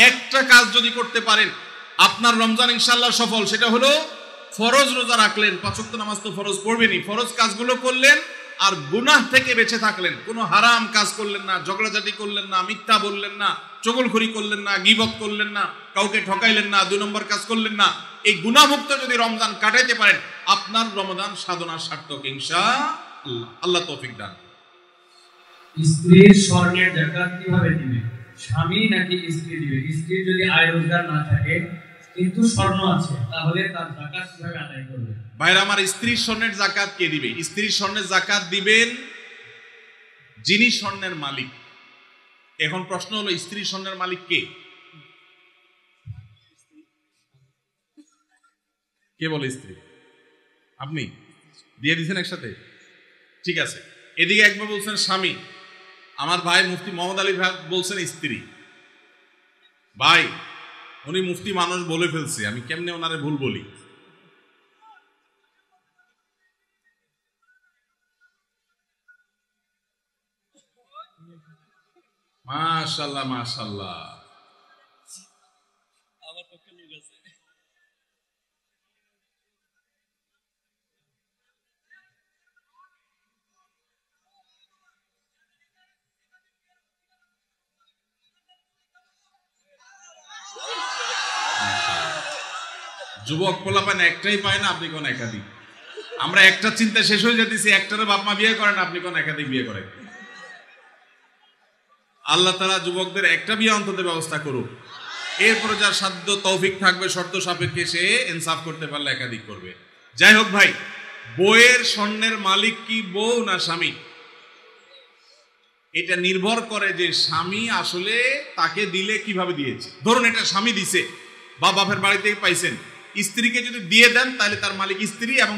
একটা কাজ যদি করতে পারেন আপনার রমজান ইনশাল্লাহ সফল। সেটা হলো ফরজ রোজা রাখলেন, 5 ওয়াক্ত নামাজ তো ফরজ পড়বেনই, ফরজ কাজগুলো করলেন আর গুনাহ থেকে বেঁচে থাকলেন। কোনো হারাম কাজ করলেন না, ঝগড়াঝাটি করলেন না, মিথ্যা বললেন না, চগলখড়ি করলেন না, গীবত করলেন না, কাউকে ঠকাইলেন না, 2 নম্বর কাজ করলেন না। এই গুনাহমুক্ত যদি রমজান কাটাইতে পারেন আপনার রমজান সাধনার সার্থক ইনশাআল্লাহ। আল্লাহ তৌফিক দান। স্ত্রীর স্বর্ণের যাকাত কিভাবে দিবে? স্বামী নাকি স্ত্রী দিবে? স্ত্রীর যদি আয় রোজগার না থাকে কিন্তু স্বর্ণ আছে, তাহলে তার যাকাত কিভাবে আদায় করবে? ভাইরা আমার, স্ত্রীর স্বর্ণের যাকাত কে দিবে? স্ত্রীর স্বর্ণের যাকাত দিবেন যিনি স্বর্ণের মালিক। এখন প্রশ্ন হলো স্ত্রীর স্বর্ণের মালিক কে? কে বলে স্ত্রী? আপনি দিয়ে দিয়েছেন একসাথে? ঠিক আছে, এদিকে একবার বলছেন স্বামী, আমার ভাই মুফতি মোহাম্মদ আলী ভাই বলছেন স্ত্রী। ভাই উনি মুফতি মানুষ বলে ফেলছে, আমি কেমনে ওনারে ভুল বলি? মাশাআল্লাহ মাশাআল্লাহ। যুবক পোলাপান একটাই পায় না, আপনি কোন একাধিক? আমরা একটা চিন্তা শেষ হয়ে যেতেছি, একটারে বাপ মা বিয়ে করেন, আপনি কোন একাধিক বিয়ে করেন? আল্লাহ তাআলা যুবকদের একটা বিয়ে অন্তত ব্যবস্থা করুক, এরপরে যার সাধ্য তৌফিক থাকবে শর্ত সাপেক্ষে সে ইনসাফ করতে পারলে একাধিক করবে। যাই হোক ভাই, বউয়ের স্বর্ণের মালিক কি বউ না স্বামী? এটা নির্ভর করে যে স্বামী আসলে তাকে দিলে কিভাবে দিয়েছে। ধরুন এটা স্বামী দিছে বা বাপের বাড়ি থেকে পাইছেন, স্ত্রীকে যদি দিয়ে দেন তাহলে তার মালিক স্ত্রী এবং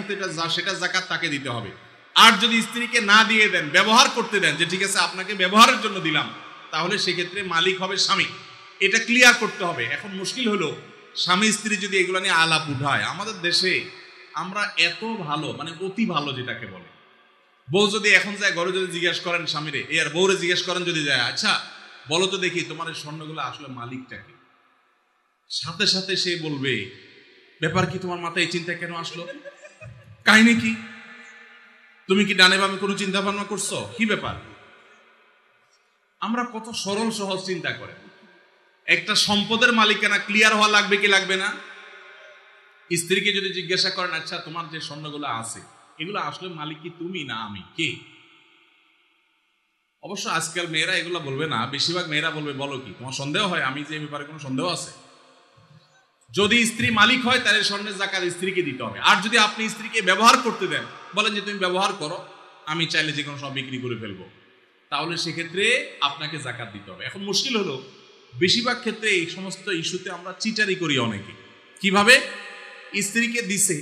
সেটা যাকাত তাকে দিতে হবে। আর যদি স্ত্রীকে না দিয়ে দেন, ব্যবহার করতে দেন, যে ঠিক আছে আপনাকে ব্যবহারের জন্য দিলাম, তাহলে সেক্ষেত্রে মালিক হবে স্বামী। এটা ক্লিয়ার করতে হবে। এখন মুশকিল হলো স্বামী স্ত্রী যদি এগুলো নিয়ে আলাপ উঠায়, আমাদের দেশে আমরা এত ভালো, মানে অতি ভালো যেটাকে বলে, বউ যদি এখন যায় ঘরে যদি জিজ্ঞেস করেন স্বামীরে, আর বউরে জিজ্ঞেস করেন যদি যায়, আচ্ছা বলো তো দেখি তোমার এই স্বর্ণগুলো আসলে মালিকটাকে, সাথে সাথে সে বলবে ব্যাপার কি, তোমার মাথায় এই চিন্তা কেন আসলো, কাহিনী কি, তুমি কি ডানে বামে কোনো চিন্তা ভাবনা করছো, কি ব্যাপার? আমরা কত সরল সহজ চিন্তা করে। একটা সম্পদের মালিকানা ক্লিয়ার হওয়া লাগবে কি লাগবে না? স্ত্রীকে যদি জিজ্ঞাসা করেন, আচ্ছা তোমার যে স্বর্ণগুলো আছে এগুলো আসলে মালিক কি তুমি না আমি, কে? অবশ্য আজকাল মেয়েরা এগুলো বলবে না, বেশিরভাগ মেয়েরা বলবে বলো কি, তোমার সন্দেহ হয় আমি যে ব্যাপারে কোনো সন্দেহ আছে? যদি স্ত্রী মালিক হয় তাহলে স্বর্ণের যাকাত স্ত্রীকে দিতে হবে। আর যদি আপনি স্ত্রীকে ব্যবহার করতে দেন, বলেন যে তুমি ব্যবহার করো, আমি চাইলে যে কোনো সব বিক্রি করে ফেলবো, তাহলে সেক্ষেত্রে আপনাকে যাকাত দিতে হবে। এখন মুশকিল হলো বেশিরভাগ ক্ষেত্রে এই সমস্ত ইস্যুতে আমরা চিটারি করি অনেকে। কিভাবে? স্ত্রীকে দিছে,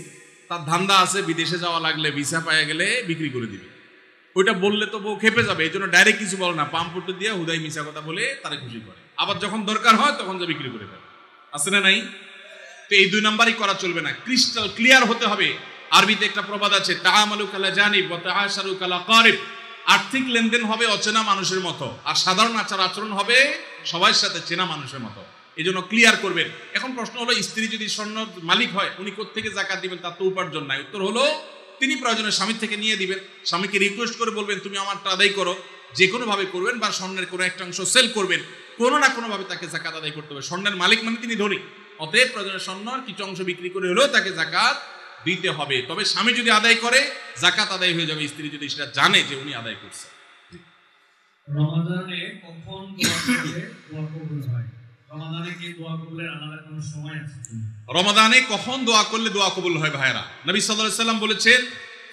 তার ধান্দা আছে বিদেশে যাওয়া লাগলে ভিসা পাওয়া গেলে বিক্রি করে দিবে, ওইটা বললে তো বউ খেপে যাবে, এই জন্য ডাইরেক্ট কিছু বলে না, পাম্পটা দিয়ে হুদাই মিশা কথা বলে তারা খুশি করে। আবার যখন দরকার হয় তখন যা বিক্রি করে ফেলে, আছে না নাই? তো এই 2 নাম্বারই করা চলবে না, ক্রিস্টাল ক্লিয়ার হতে হবে। আরবিতে একটা প্রবাদ আছে, তাআমালু কালা জানিব ওয়া তাআশারু কালা কারিব। আর্থিক লেনদেন হবে অচেনা মানুষের মতো, আর সাধারণ আচার আচরণ হবে সবার সাথে চেনা মানুষের মতো। এই জন্য ক্লিয়ার করবেন। এখন প্রশ্ন হলো, স্ত্রী যদি স্বর্ণ মালিক হয় উনি কোত্থেকে যাকাত দিবেন? তার তো উপার্জন নাই। উত্তর হলো তিনি প্রয়োজনে স্বামীর থেকে নিয়ে দিবেন। স্বামীকে রিকোয়েস্ট করে বলবেন তুমি আমারটা আদায় করো, যে কোনো ভাবে করবেন, বা স্বর্ণের কোনো একটা অংশ সেল করবেন, কোনো না কোনো ভাবে তাকে যাকাত আদায় করতে হবে। স্বর্ণের মালিক মানে তিনি ধনী, অতএব প্রয়োজনে স্বর্ণের কিছু অংশ বিক্রি করে হলেও তাকে যাকাত দিতে হবে। তবে স্বামী যদি আদায় করে যাকাত আদায় হয়ে যাবে, স্ত্রী যদি সেটা জানে যে উনি আদায় করছে। রমাদানে কখন দোয়া করলে দোয়া কবুল হয়? রমাদানে কি দোয়া কবুলের আলাদা কোনো সময় আছে? রমাদানে কখন দোয়া করলে দোয়া কবুল হয় ভাইরা? নবী সাল্লাল্লাহু আলাইহি সাল্লাম বলেছেন,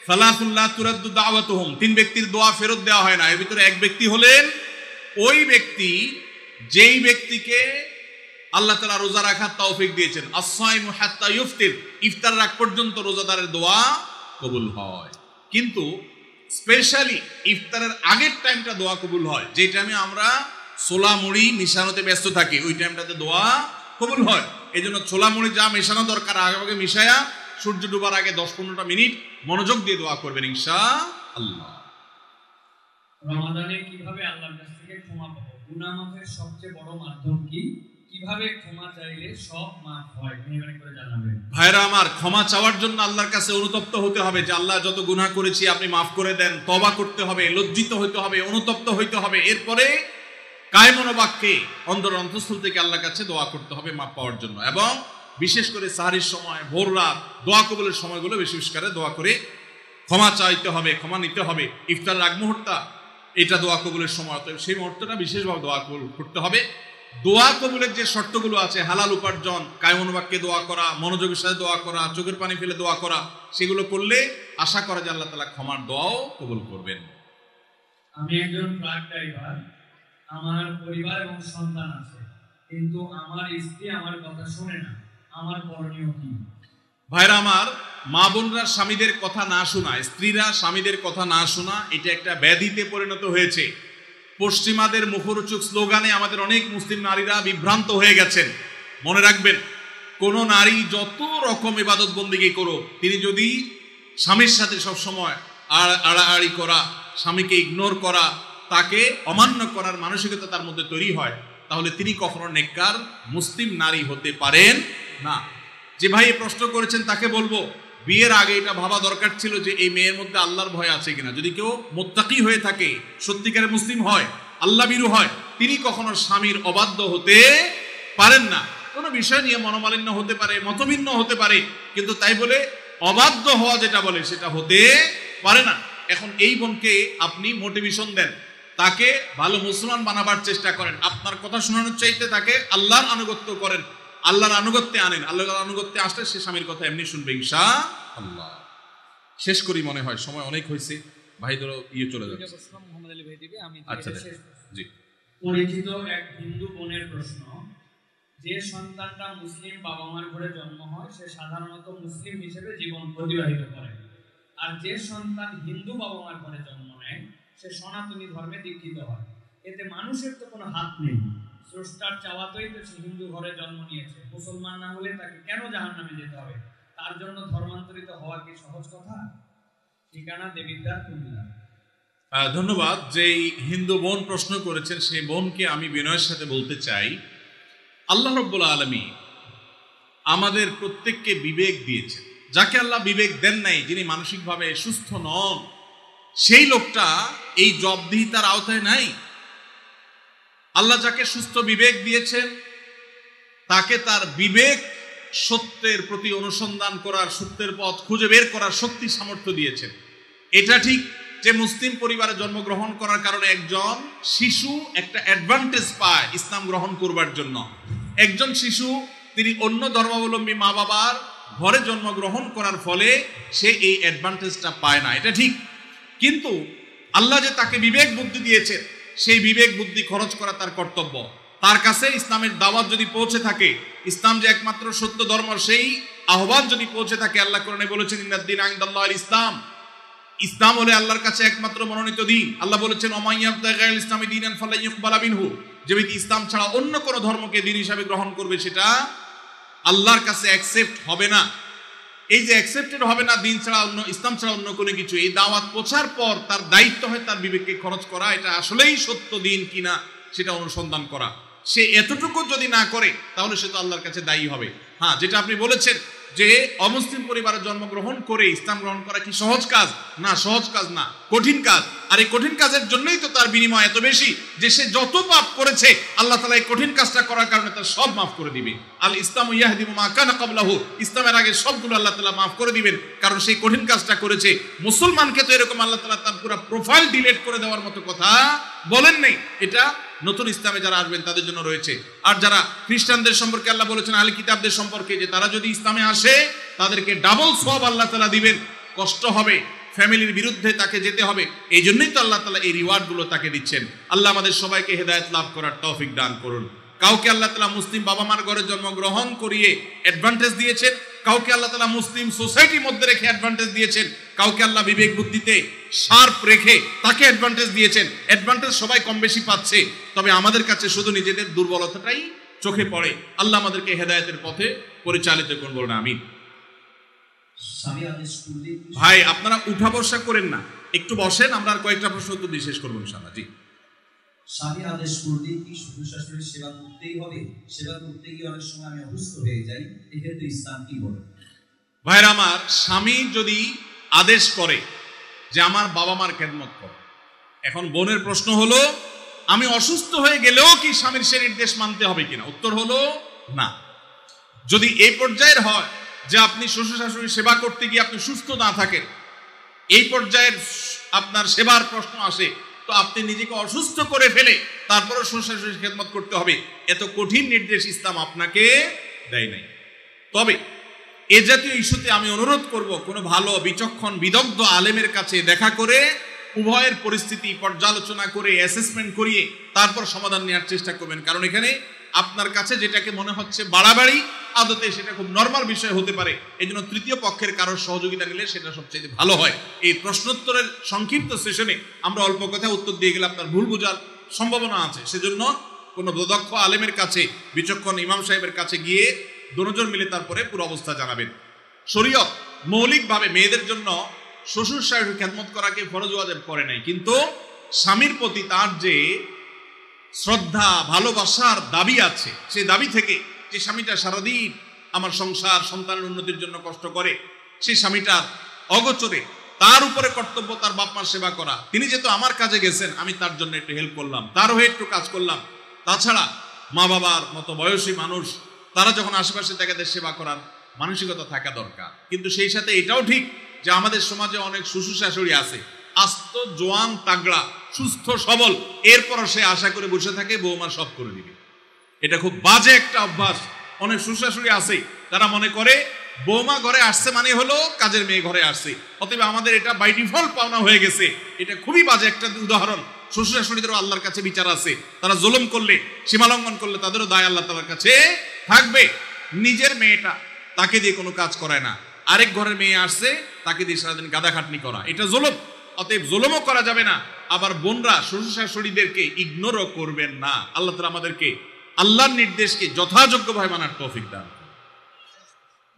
সালাসুন লা তুরাদ্দু দাওয়াতুহুম, 3 ব্যক্তির দোয়া ফেরত দেওয়া হয় না। এর ভিতরে এক ব্যক্তি হলেন ওই ব্যক্তি যেই ব্যক্তিকে আল্লাহ তাআলা রোজা রাখার তৌফিক দিয়েছেন। as-সাইমু হাত্তা ইফতির, ইফতার রাখ পর্যন্ত রোজাদারের দোয়া কবুল হয়। কিন্তু স্পেশালি ইফতারের আগের টাইমটা দোয়া কবুল হয়, যে টাইমে আমরা ছোলা মুড়ি মিশানোতে ব্যস্ত থাকি, ওই টাইমটাতে দোয়া কবুল হয়। এই জন্য ছোলা মুড়ি যা মেশানো দরকার আগে মিশায়া সূর্য ডুবার আগে 10-15টা মিনিট মনোযোগ দিয়ে দোয়া করবেন ইনশাআল্লাহ। রমাদানে কিভাবে আল্লাহর কাছ থেকে ক্ষমা পাবো? গুনাহ মাফের সবচেয়ে বড় মাধ্যম কি? কিভাবে ক্ষমা চাইলে সব মাফ হয়, মেহরবানি করে জানাবেন। ভাইরা আমার, ক্ষমা চাওয়ার জন্য আল্লাহর কাছে অনুতপ্ত হতে হবে যে আল্লাহ যত গুনাহ করেছি আপনি মাফ করে দেন। তওবা করতে হবে, লজ্জিত হইতে হবে, অনুতপ্ত হইতে হবে। এরপরে কায়মন বাক্যে অন্তঃস্থল থেকে আল্লাহর কাছে দোয়া করতে হবে মাফ পাওয়ার জন্য। এবং বিশেষ করে সাহারির সময়, ভোর রাত, দোয়া কবুলের সময়গুলো বেশি বেশি করে দোয়া করে ক্ষমা চাইতে হবে, ক্ষমা নিতে হবে। ইফতার আগ মুহূর্তটা এটা দোয়া কবুলের সময়, তো সেই মুহূর্তটা বিশেষভাবে দোয়া কবুল করতে হবে। দোয়া কবুলের যে শর্তগুলো আছে, হালাল উপার্জন, কায়মন বাক্যে দোয়া করা, মনোযোগের সাথে দোয়া করা, চোখের পানি ফেলে দোয়া করা, সেগুলো করলে আশা করা যে আল্লাহ তাআলা ক্ষমার দোয়াও কবুল করবেন। আমি একজন ট্রাক ড্রাইভার, আমার পরিবার এবং সন্তান আছে, কিন্তু আমার স্ত্রী আমার কথা শোনে না, আমার করণীয় কি? ভাইরা আমার, মা বোনরা স্বামীদের কথা না শোনা, স্ত্রীরা স্বামীদের কথা না শোনা, এটা একটা ব্যাধিতে পরিণত হয়েছে। পশ্চিমাদের মুখরোচক স্লোগানে আমাদের অনেক মুসলিম নারীরা বিভ্রান্ত হয়ে গেছেন। মনে রাখবেন, কোন নারী যত রকম ইবাদত বন্দেগী করো, তিনি যদি স্বামীর সাথে সবসময় আড়াআড়ি করা, স্বামীকে ইগনোর করা, তাকে অমান্য করার মানসিকতা তার মধ্যে তৈরি হয়, তাহলে তিনি কখনো নেককার মুসলিম নারী হতে পারেন না। যে ভাই প্রশ্ন করেছেন তাকে বলবো, বিয়ের আগে এটা ভাবা দরকার ছিল যে এই মেয়ের মধ্যে আল্লাহর ভয় আছে কিনা। যদি কেউ মুত্তাকি হয়ে থাকে, সত্যিকারের মুসলিম হয়, আল্লাহ ভীরু হয়, তিনি কখনো স্বামীর অবাধ্য হতে পারেন না। কোনো বিষয় নিয়ে মনোমালিন্য হতে পারে, মতভিন্ন হতে পারে, কিন্তু তাই বলে অবাধ্য হওয়া যেটা বলে সেটা হতে পারে না। এখন এই বোনকে আপনি মোটিভেশন দেন, তাকে ভালো মুসলমান বানাবার চেষ্টা করেন। আপনার কথা শোনানোর চাইতে তাকে আল্লাহর আনুগত্য করেন, আল্লাহর আনুগত্যে আনেন। আল্লাহর আনুগত্যে আসলে সে স্বামীর কথা এমনি শুনবে ইনশাআল্লাহ। শেষ করি, মনে হয় সময় অনেক হয়েছে। ভাইদের চলে যাচ্ছে। আচ্ছা, জি। পরিচিত এক হিন্দু বোনের প্রশ্ন, যে সন্তানটা মুসলিম বাবা মার ঘরে জন্ম হয় সে সাধারণত মুসলিম হিসেবে জীবন অতিবাহিত করে, আর যে সন্তান হিন্দু বাবা মার ঘরে জন্ম নেয় সে সনাতনী ধর্মে দীক্ষিত হয়। এতে মানুষের তো কোনো হাত নেই, স্রষ্টার চাওয়াতেই তো সে হিন্দু ঘরে জন্ম নিয়েছে। মুসলমান না হলে তাকে কেন জাহান্নামে যেতে হবে? তার জন্য ধর্মান্তরিত হওয়া কি সহজ কথা? ঠিকানা দেবিদ্বার, কুমিল্লা। ধন্যবাদ। যেই হিন্দু বোন প্রশ্ন করেছেন সেই বোনকে আমি বিনয়ের সাথে বলতে চাই, আল্লাহ রাব্বুল আলামিন আমাদের প্রত্যেককে বিবেক দিয়েছেন। যাকে আল্লাহ বিবেক দেন নাই, যিনি মানসিকভাবে সুস্থ নন, সেই লোকটা এই জবাবদিহিতার আওতায় নাই। আল্লাহ যাকে সুস্থ বিবেক দিয়েছেন তাকে তার বিবেক সত্যের প্রতি অনুসন্ধান করার, সত্যের পথ খুঁজে বের করার শক্তি সামর্থ্য দিয়েছেন। এটা ঠিক যে মুসলিম পরিবারে জন্মগ্রহণ করার কারণে একজন শিশু একটা অ্যাডভান্টেজ পায় ইসলাম গ্রহণ করবার জন্য। একজন শিশু তিনি অন্য ধর্মাবলম্বী মা বাবার ঘরে জন্মগ্রহণ করার ফলে সে এই অ্যাডভান্টেজটা পায় না, এটা ঠিক। কিন্তু আল্লাহ যে তাকে বিবেক বুদ্ধি দিয়েছেন, সেই বিবেক বুদ্ধি খরচ করা তার কর্তব্য। তার কাছে ইসলামের দাওয়াত যদি পৌঁছে থাকে, ইসলাম যে একমাত্র সত্য ধর্ম, সেই আহ্বান যদি পৌঁছে থাকে, আল্লাহ কোরআনে বলেছেন ইন্নাদ-দীন ইনদাল্লাহিল ইসলাম, ইসলাম হলে আল্লাহর কাছে একমাত্র মনোনীত দিন। আল্লাহ বলেছেন ওমান ইয়াবতাগি গায়রাল ইসলামি দীনান ফালান ইউকবালা মিনহু, যে ব্যক্তি ইসলাম ছাড়া অন্য কোনো ধর্মকে দ্বীন হিসাবে গ্রহণ করবে সেটা আল্লাহর কাছে অ্যাকসেপ্ট হবে না। এই যে অ্যাকসেপ্টেড হবে না দিন ছাড়া অন্য, ইসলাম ছাড়া অন্য কোনো কিছু, এই দাওয়াত পৌঁছার পর তার দায়িত্ব হয় তার বিবেককে খরচ করা, এটা আসলেই সত্য দিন কিনা সেটা অনুসন্ধান করা। সে এতটুকু যদি না করে তাহলে সে তো আল্লাহর কাছে দায়ী হবে। হ্যাঁ, যেটা আপনি বলেছেন যে অমুসলিম পরিবারে জন্মগ্রহণ করে ইসলাম গ্রহণ করা কি সহজ কাজ? না, সহজ কাজ না, কঠিন কাজ। আর এই কঠিন কাজের জন্যই তো তার বিনিময় এত বেশি যে সে যত পাপ করেছে আল্লাহ তাআলা এই কঠিন কাজটা করার কারণে তার সব মাফ করে দিবে। আল ইসলামু ইয়াহদিমু মা কানা ক্বাবলাহু, ইসলামের আগে সবগুলো আল্লাহ তাআলা মাফ করে দিবেন, কারণ সেই কঠিন কাজটা করেছে। মুসলমানকে তো এরকম আল্লাহ তাআলা তার পুরো প্রোফাইল ডিলিট করে দেওয়ার মতো কথা বলেন নেই। এটা নতুন ইসলামে যারা আসবেন তাদের জন্য রয়েছে। আর যারা খ্রিস্টানদের সম্পর্কে আল্লাহ বলেছেন আহলে কিতাবদের সম্পর্কে যে তারা যদি ইসলামে আসে তাদেরকে ডাবল সওয়াব আল্লাহ তাআলা দিবেন। কষ্ট হবে, ফ্যামিলির বিরুদ্ধে তাকে যেতে হবে। এই জন্যই তো আল্লাহ তাআলা এই রিওয়ার্ডগুলো তাকে দিচ্ছেন। আল্লাহ আমাদের সবাইকে হেদায়েত লাভ করার তৌফিক দান করুন। কাউকে আল্লাহ তাআলা মুসলিম বাবা মার ঘরে জন্মগ্রহণ করিয়ে অ্যাডভান্টেজ দিয়েছেন, কাউকে আল্লাহ তাআলা মুসলিম সোসাইটির মধ্যে রেখে অ্যাডভান্টেজ দিয়েছেন, কাউকে আল্লাহ বিবেক বুদ্ধিতে শার্প রেখে তাকে অ্যাডভান্টেজ দিয়েছেন। অ্যাডভান্টেজ সবাই কম বেশি পাচ্ছে, তবে আমাদের কাছে শুধু নিজেদের দুর্বলতাটাই চোখে পড়ে। আল্লাহ আমাদেরকে হেদায়েতের পথে পরিচালিত করুন, বলুন আমিন। ভাই আপনারা উঠা বসা করেন না, একটু বসেন, আমরা আর কয়েকটা প্রশ্ন উত্তর দিয়ে শেষ করবো ইনশাআল্লাহ। জি, স্বামী আদেশ করলে কি শ্বশুর শাশুড়ির সেবা করতেই হবে? সেবা করতে গিয়ে অনেক সময় আমি অসুস্থ হয়ে যাই, এক্ষেত্রে ইসলাম কি বলে? ভাইরা আমার, স্বামী যদি আদেশ করে যে আমার বাবা মার খেদমত করো, এখন বোনের প্রশ্ন হলো আমি অসুস্থ হয়ে গেলেও কি স্বামীর সে নির্দেশ মানতে হবে কিনা? উত্তর হলো না। যদি এই পর্যায়ের হয় যে আপনি শ্বশুর শাশুড়ির সেবা করতে গিয়ে আপনি সুস্থ না থাকেন, এই পর্যায়ের আপনার সেবার প্রশ্ন আসে, তো আপনি নিজেকে অসুস্থ করে ফেলে তারপরে শ্বশুর শাশুড়ির খেদমত করতে হবে, এত কঠিন নির্দেশ ইসলাম আপনাকে দেয় নাই। তবে এ জাতীয় ইস্যুতে আমি অনুরোধ করব, কোনো ভালো বিচক্ষণ বিদগ্ধ আলেমের কাছে দেখা করে উভয়ের পরিস্থিতি পর্যালোচনা করে অ্যাসেসমেন্ট করিয়ে তারপর সমাধান নেওয়ার চেষ্টা করবেন। কারণ এখানে আপনার কাছে যেটাকে মনে হচ্ছে বাড়াবাড়ি, আদতে সেটা খুব নরমাল বিষয় হতে পারে। এই জন্য তৃতীয় পক্ষের কারোর সহযোগিতা নিলে সেটা সবচেয়ে ভালো হয়। এই প্রশ্নোত্তরের সংক্ষিপ্ত সেশনে আমরা অল্প কথা উত্তর দিয়ে গেলে আপনার ভুল বোঝার সম্ভাবনা আছে। সেজন্য কোনো দক্ষ আলেমের কাছে, বিচক্ষণ ইমাম সাহেবের কাছে গিয়ে দুজন মিলে তারপরে পুরো অবস্থা জানাবেন। শরীয়ত মৌলিকভাবে মেয়েদের জন্য শ্বশুর শাশুড়ির খেদমত করাকে ফরজ ওয়াজিব করে নাই, কিন্তু স্বামীর প্রতি তার যে শ্রদ্ধা ভালোবাসার দাবি আছে, সেই দাবি থেকে যে স্বামীটা সারাদিন আমার সংসার সন্তানের উন্নতির জন্য কষ্ট করে, সেই স্বামীটার অগোচরে তার উপরে কর্তব্য তার বাপ মার সেবা করা। তিনি যেহেতু আমার কাজে গেছেন, আমি তার জন্য একটু হেল্প করলাম, তার হয়ে একটু কাজ করলাম। তাছাড়া মা বাবার মতো বয়সী মানুষ, তারা যখন আশেপাশে তাদের সেবা করার মানসিকতা থাকা দরকার। কিন্তু সেই সাথে এটাও ঠিক যে আমাদের সমাজে অনেক শ্বশুর শাশুড়ি আছে আস্ত জোয়ান তাগড়া সুস্থ সবল, এরপর সে আশা করে বসে থাকে বৌমা সব করে দিবে। এটা খুব বাজে একটা অভ্যাস। অনেক শ্বশুর শাশুড়ি আছে তারা মনে করে বৌমা ঘরে আসছে মানে হলো কাজের মেয়ে ঘরে আসছে, অতএব আমাদের এটা বাই ডিফল্ট পাওনা হয়ে গেছে। এটা খুবই বাজে একটা উদাহরণ। শ্বশুর শাশুড়িদেরও আল্লাহর কাছে বিচার আছে, তারা জুলুম করলে, সীমালঙ্ঘন করলে তাদেরও দায় আল্লাহ তাআলার কাছে থাকবে। নিজের মেয়েটা তাকে দিয়ে কোনো কাজ করায় না, আরেক ঘরের মেয়ে আসছে তাকে দিয়ে সারাদিন গাদা খাটনি করা, এটা জুলুম। অতএব জুলুমও করা যাবে না, আবার বোনরা শ্বশুর শাশুড়িদেরকে ইগনোরও করবেন না। আল্লাহ তাআলা আমাদেরকে আল্লাহর নির্দেশকে যথাযোগ্যভাবে মানার তৌফিক দান।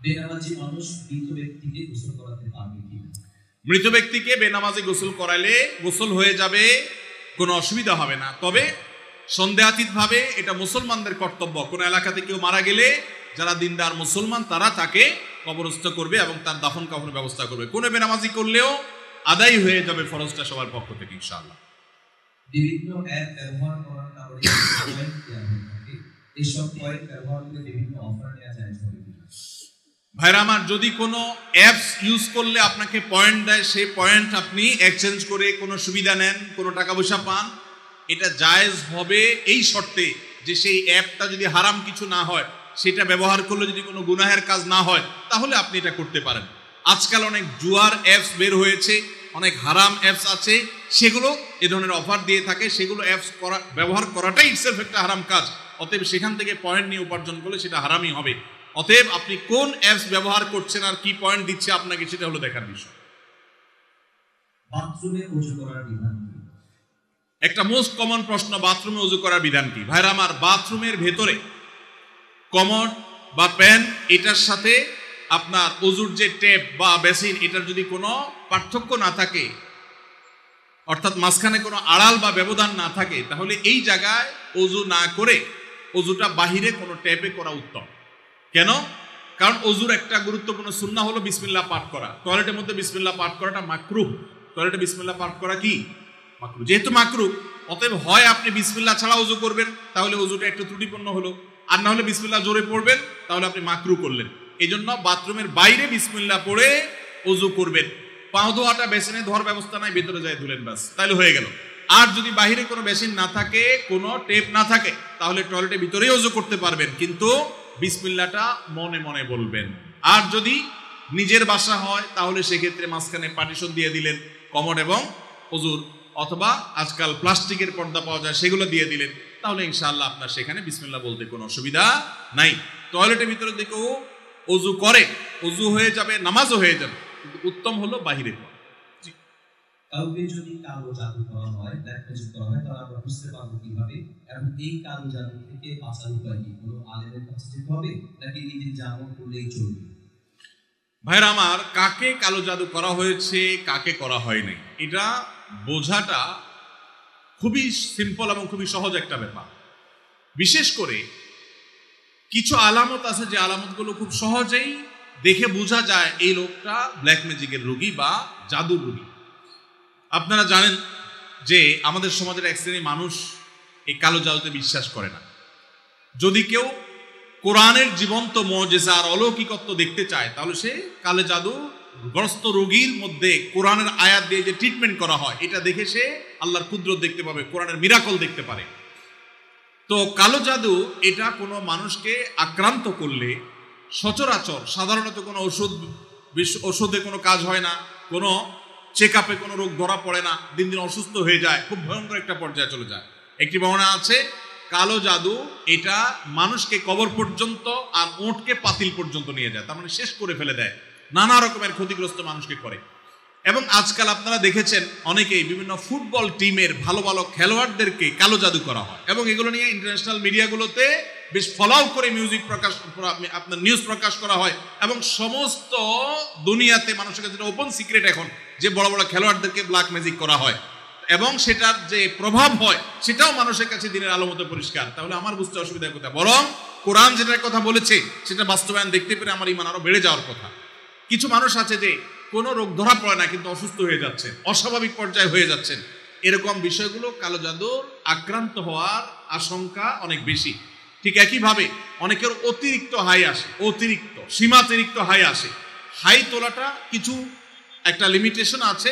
বেনামাজি মানুষ মৃত ব্যক্তিকে গোসল করাতে পারবে কি? মৃত ব্যক্তিকে বেনামাজি গোসল করাইলে গোসল হয়ে যাবে, কোনো অসুবিধা হবে না। তবে সন্দেহাতীতভাবে এটা মুসলমানদের কর্তব্য। কোনো এলাকাতে কেউ মারা গেলে যারা দিনদার মুসলমান তারা তাকে কবরস্থ করবে এবং তার দাফন কাফনের ব্যবস্থা করবে। কোনো বেনামাজি করলেও আদায় হয়ে যাবে ফরজটা সবার পক্ষ থেকে ইনশাআল্লাহ। বিভিন্ন অ্যাপ ব্যবহার করার কারণে পয়েন্ট দেওয়া হয়ে থাকে, এইসব পয়েন্ট ব্যবহার করে বিভিন্ন অফার নেওয়া যায় কিনা? ভাইরা আমার, যদি কোনো অ্যাপস ইউজ করলে আপনাকে পয়েন্ট দেয়, সেই পয়েন্ট আপনি এক্সচেঞ্জ করে কোনো সুবিধা নেন, কোনো টাকা পয়সা পান, এটা জায়েজ হবে এই শর্তে যে সেই অ্যাপটা যদি হারাম কিছু না হয়, সেটা ব্যবহার করলে যদি কোনো গুনাহের কাজ না হয়, তাহলে আপনি এটা করতে পারেন। আজকাল অনেক জুয়ার অ্যাপস বের হয়েছে, অনেক হারাম অ্যাপস আছে, সেগুলো এ ধরনের অফার দিয়ে থাকে। সেগুলো অ্যাপস ব্যবহার করাটাই ইটসেলফ একটা হারাম কাজ। অতএব সেখান থেকে পয়েন্ট নিয়ে উপার্জন করলে সেটা হারামই হবে। অতএব আপনি কোন অ্যাপস ব্যবহার করছেন আর কি পয়েন্ট দিচ্ছে আপনাকে, সেটা হলো দেখার বিষয়। বাথরুমে ওযু করার বিধান কি? একটা মোস্ট কমন প্রশ্ন, বাথরুমে ওযু করার বিধান কি? ভাইরা আমার, বাথরুমের ভেতরে কমোড বা প্যান, এটার সাথে আপনার ওযুর যে টেপ বা বেসিন, এটার যদি কোনো পার্থক্য না থাকে, অর্থাৎ মাঝখানে কোনো আড়াল বা ব্যবধান না থাকে, তাহলে এই জায়গায় ওযু না করে ওযুটা বাহিরে কোনো ট্যাপে করা উত্তম। কেন? কারণ ওযুর একটা গুরুত্বপূর্ণ সুন্নাহ হলো বিসমিল্লাহ পাঠ করা। টয়লেটের মধ্যে বিসমিল্লাহ পাঠ করাটা মাকরুহ। টয়লেটে বিসমিল্লাহ পাঠ করা কি মাকরুহ? যেহেতু মাকরুহ, অতএব হয় আপনি বিসমিল্লাহ ছাড়া ওযু করবেন, তাহলে ওযুটা একটু ত্রুটিপূর্ণ হলো, আর না হলে বিসমিল্লাহ জোরে পড়বেন, তাহলে আপনি মাকরুহ করলেন। এই জন্য বাথরুমের বাইরে বিসমিল্লাহ পড়ে ওযু করবেন। পাও ধোয়াটা বেসিনে ধোয়ার ব্যবস্থা নাই, ভেতরে যায় ধুলেন, বাস, তাহলে হয়ে গেল। আর যদি বাহিরে কোনো বেসিন না থাকে, কোনো টেপ না থাকে, তাহলে টয়লেটের ভিতরেই ওযু করতে পারবেন, কিন্তু বিসমিল্লাহটা মনে মনে বলবেন। আর যদি নিজের বাসা হয় তাহলে সেক্ষেত্রে মাঝখানে পার্টিশন দিয়ে দিলেন কমোড এবং অজুর, অথবা আজকাল প্লাস্টিকের পর্দা পাওয়া যায় সেগুলো দিয়ে দিলেন, তাহলে ইনশাআল্লাহ আপনার সেখানে বিসমিল্লাহ বলতে কোনো অসুবিধা নাই। টয়লেটের ভিতরে দিকেও অজু করে, অজু হয়ে যাবে, নামাজও হয়ে যাবে, কিন্তু উত্তম হলো বাহিরে করা। কাউকে যদি কালো জাদু করা হয়, ব্ল্যাক ম্যাজিক করা হয়, তাহলে আমরা বুঝতে পারবো কিভাবে? এবং এই কালো জাদু থেকে বাঁচার উপায় কি? কোনো আলেমের কাছে যেতে হবে নাকি নিজে জানো করলেই চলবে? ভাইরা আমার, কাকে কালো জাদু করা হয়েছে কাকে করা হয়নি এটা বোঝাটা খুবই সিম্পল এবং খুবই সহজ একটা ব্যাপার। বিশেষ করে কিছু আলামত আছে যে আলামতগুলো খুব সহজেই দেখে বোঝা যায় এই লোকটা ব্ল্যাক ম্যাজিকের রোগী বা জাদুর রোগী। আপনারা জানেন যে আমাদের সমাজের এক শ্রেণীর মানুষ এই কালো জাদুতে বিশ্বাস করে না। যদি কেউ কোরআনের জীবন্ত মুজিজা আর অলৌকিকত্ব দেখতে চায় তাহলে সে কালো জাদু গ্রস্ত রোগীর মধ্যে কোরআনের আয়াত দিয়ে যে ট্রিটমেন্ট করা হয় এটা দেখে সে আল্লাহর কুদরত দেখতে পাবে, কোরআনের মিরাকল দেখতে পারে। তো কালো জাদু এটা কোনো মানুষকে আক্রান্ত করলে সচরাচর সাধারণত কোনো ওষুধে কোনো কাজ হয় না, কোনো চেক আপে কোনো রোগ ধরা পড়ে না, দিন দিন অসুস্থ হয়ে যায়, খুব ভয়ঙ্কর একটা পর্যায়ে চলে যায়। একটি বর্ণনা আছে কালো জাদু এটা মানুষকে কবর পর্যন্ত আর ওঁটকে পাতিল পর্যন্ত নিয়ে যায়, তার মানে শেষ করে ফেলে দেয়, নানা রকমের ক্ষতিগ্রস্ত মানুষকে করে। এবং আজকাল আপনারা দেখেছেন অনেকেই বিভিন্ন ফুটবল টিমের ভালো ভালো খেলোয়াড়দেরকে কালো জাদু করা হয় এবং এগুলো নিয়ে ইন্টারন্যাশনাল মিডিয়াগুলোতে বেশ ফলাও করে আপনার নিউজ প্রকাশ করা হয় এবং সমস্ত দুনিয়াতে মানুষের কাছে ওপেন সিক্রেট এখন যে বড় বড় খেলোয়াড়দেরকে ব্ল্যাক ম্যাজিক করা হয় এবং সেটার যে প্রভাব হয় সেটাও মানুষের কাছে দিনের আলো মতো পরিষ্কার। তাহলে আমার বুঝতে অসুবিধার কথা, বরং কোরআন যেটার কথা বলেছে সেটা বাস্তবায়ন দেখতে পেরে আমার ঈমান আরো বেড়ে যাওয়ার কথা। কিছু মানুষ আছে যে কোনো রোগ ধরা পড়ে না কিন্তু অসুস্থ হয়ে যাচ্ছে, অস্বাভাবিক পর্যায়ে হয়ে যাচ্ছেন, এরকম বিষয়গুলো কালো জাদুর আক্রান্ত হওয়ার আশঙ্কা অনেক বেশি। ঠিক একইভাবে অনেকের অতিরিক্ত হাই আসে, অতিরিক্ত সীমাতিরিক্ত হাই আসে। হাই তোলাটা কিছু একটা লিমিটেশন আছে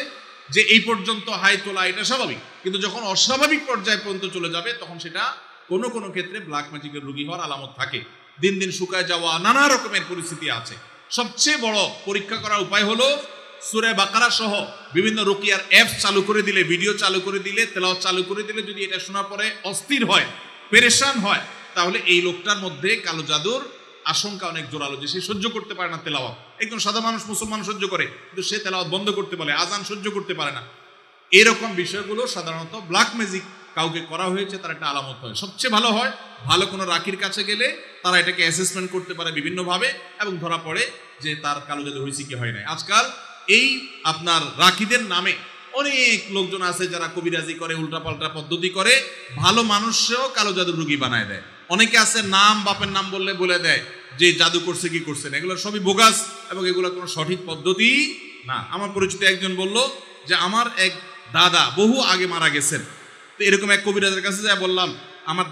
যে এই পর্যন্ত হাই তোলা এটা স্বাভাবিক, কিন্তু যখন অস্বাভাবিক পর্যায়ে পর্যন্ত চলে যাবে তখন সেটা কোনো কোনো ক্ষেত্রে ব্ল্যাক ম্যাজিকের রোগী হওয়ার আলামত থাকে। দিন দিন শুকায় যাওয়া, নানা রকমের পরিস্থিতি আছে। সবচেয়ে বড় পরীক্ষা করার উপায় হলো সূরা বাকারা সহ বিভিন্ন রুকিয়ার অ্যাপ চালু করে দিলে, ভিডিও চালু করে দিলে, তেলাওয়াত চালু করে দিলে যদি এটা শোনার পরে অস্থির হয়, পেরেশান হয়, তাহলে এই লোকটার মধ্যে কালো জাদুর আশঙ্কা অনেক জোরালো, যে সে সহ্য করতে পারে না তেলাওয়াত। একদম সাদা মানুষ মুসলমান সহ্য করে, কিন্তু সে তেলাওয়াত বন্ধ করতে পারে, আজান সহ্য করতে পারে না। এরকম বিষয়গুলো সাধারণত ব্ল্যাক ম্যাজিক কাউকে করা হয়েছে তার একটা আলামত হয়। সবচেয়ে ভালো হয় ভালো কোনো রাকির কাছে গেলে তারা এটাকে অ্যাসেসমেন্ট করতে পারে বিভিন্নভাবে এবং ধরা পড়ে যে তার কালো জাদু হয়েছে কি হয় নাই। আজকাল এই আপনার রাকিদের নামে অনেক লোকজন আছে যারা কবিরাজি করে, উল্টাপাল্টা পদ্ধতি করে, ভালো মানুষও কালো জাদুর রোগী বানায় দেয়। অনেকে আছে নাম বাপের নাম বললে বলে দেয় যে জাদু করছে কি করছে না, এগুলো সবই বোগাস এবং এগুলো কোনো সঠিক পদ্ধতি না। আমার পরিচিত একজন বলল যে আমার এক দাদা বহু আগে মারা গেছেন, তো এরকম এক কবিরাজের কাছে যাই বললাম আমার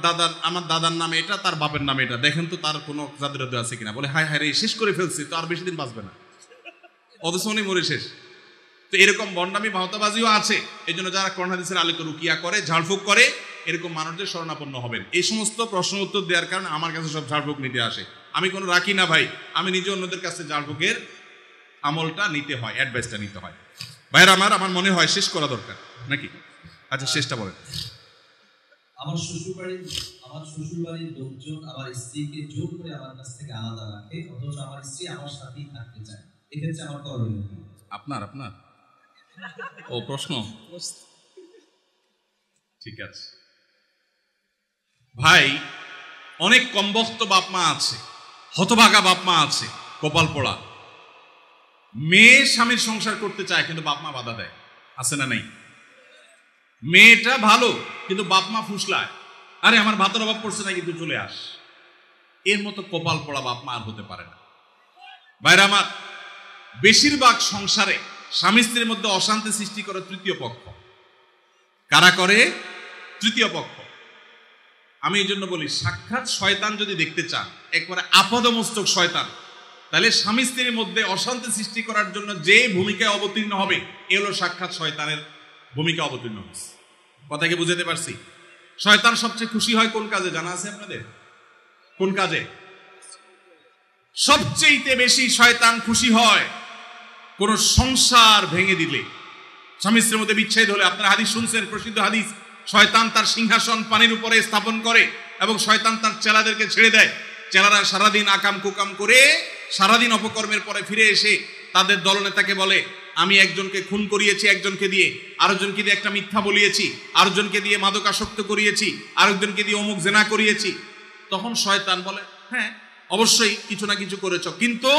দাদার নামে এটা, তার বাপের নামে এটা, দেখেন তো তার কোনো জাদু টাদু আছে কিনা। বলে হায় হায় রে, শেষ করে ফেলছি, তো আর বেশি দিন বাঁচবে না, অথচ উনি মরে শেষ। তো এরকম বন্ডামি ভাওতাবাজিও আছে। এই জন্য যারা কোরআন হাদিসের আলোকে রুকিয়া করে, ঝাড়ফুঁক করে, এরকম মানুষদের শরণাপন্ন হবেন। এই সমস্ত প্রশ্ন উত্তর দেওয়ার কারণে আমার কাছে সব ঝাড়ফুঁক নিতে আসে। আমি কোনো রাখি না ভাই, আমি নিজে অন্যদের কাছে ঝাড়ফুঁকের আমলটা নিতে হয়, অ্যাডভাইসটা নিতে হয়। ভাইরা আমার মনে হয় শেষ করা দরকার নাকি? আচ্ছা, শেষটা বলেন। আমার শ্বশুরবাড়ির লোকজন আমার স্ত্রীকে জোর করে আমার কাছ থেকে আলাদা রাখে, অথচ আমার স্ত্রী আমার সাথেই থাকতে চায়, এক্ষেত্রে আমার করণীয় কি? আপনার ও প্রশ্ন, ঠিক আছে ভাই। অনেক কমবখ্ত বাপ মা আছে, হতভাগা বাপ মা আছে, কপাল পোড়া। মেয়ে স্বামীর সংসার করতে চায় কিন্তু বাপ মা বাধা দেয়, আছে না নাই? মেয়েটা ভালো কিন্তু বাপ মা ফুসলায়, আরে আমার ভাতের অভাব পড়ছে না কিন্তু চলে আস। এর মতো কপাল পোড়া বাপ মা আর হতে পারে না। ভাইরা আমার, বেশিরভাগ সংসারে স্বামী স্ত্রীর মধ্যে অশান্তি সৃষ্টি করে তৃতীয় পক্ষ। কারা করে? তৃতীয় পক্ষ। আমি এই জন্য বলি, সাক্ষাৎ শয়তান যদি দেখতে চান, একবারে আপাদমস্তক শয়তান, তাহলে স্বামী স্ত্রীর মধ্যে অশান্তি সৃষ্টি করার জন্য যে ভূমিকায় অবতীর্ণ হবে এ হলো সাক্ষাৎ শয়তানের ভূমিকা অবতীর্ণ হচ্ছে। কথা কি বুঝাতে পারছি? শয়তান সবচেয়ে খুশি হয় কোন কাজে জানা আছে আপনাদের? কোন কাজে? সবচেয়ে বেশি শয়তান খুশি হয় কোন সংসার ভেঙে দিলে, স্বামী স্ত্রীর মধ্যে বিচ্ছেদ হলে। আপনারা হাদিস শুনছেন, প্রসিদ্ধ হাদিস, শয়তান তার সিংহাসন পানির উপরে স্থাপন করে এবং শয়তান তার চেলাদেরকে ছেড়ে দেয়। চেলারা সারাদিন আকাম কুকাম করে সারাদিন অপকর্মের পরে ফিরে এসে তাদের দলনেতাকে বলে, আমি একজনকে খুন করিয়েছি একজনকে দিয়ে, আরেকজনকে দিয়ে একটা মিথ্যা বলিয়েছি, আরেকজনকে দিয়ে মাদকাসক্ত করিয়েছি, আরেকজনকে দিয়ে অমুক জেনা করিয়েছি। তখন শয়তান বলে, হ্যাঁ অবশ্যই কিছু না কিছু করেছ। কিন্তু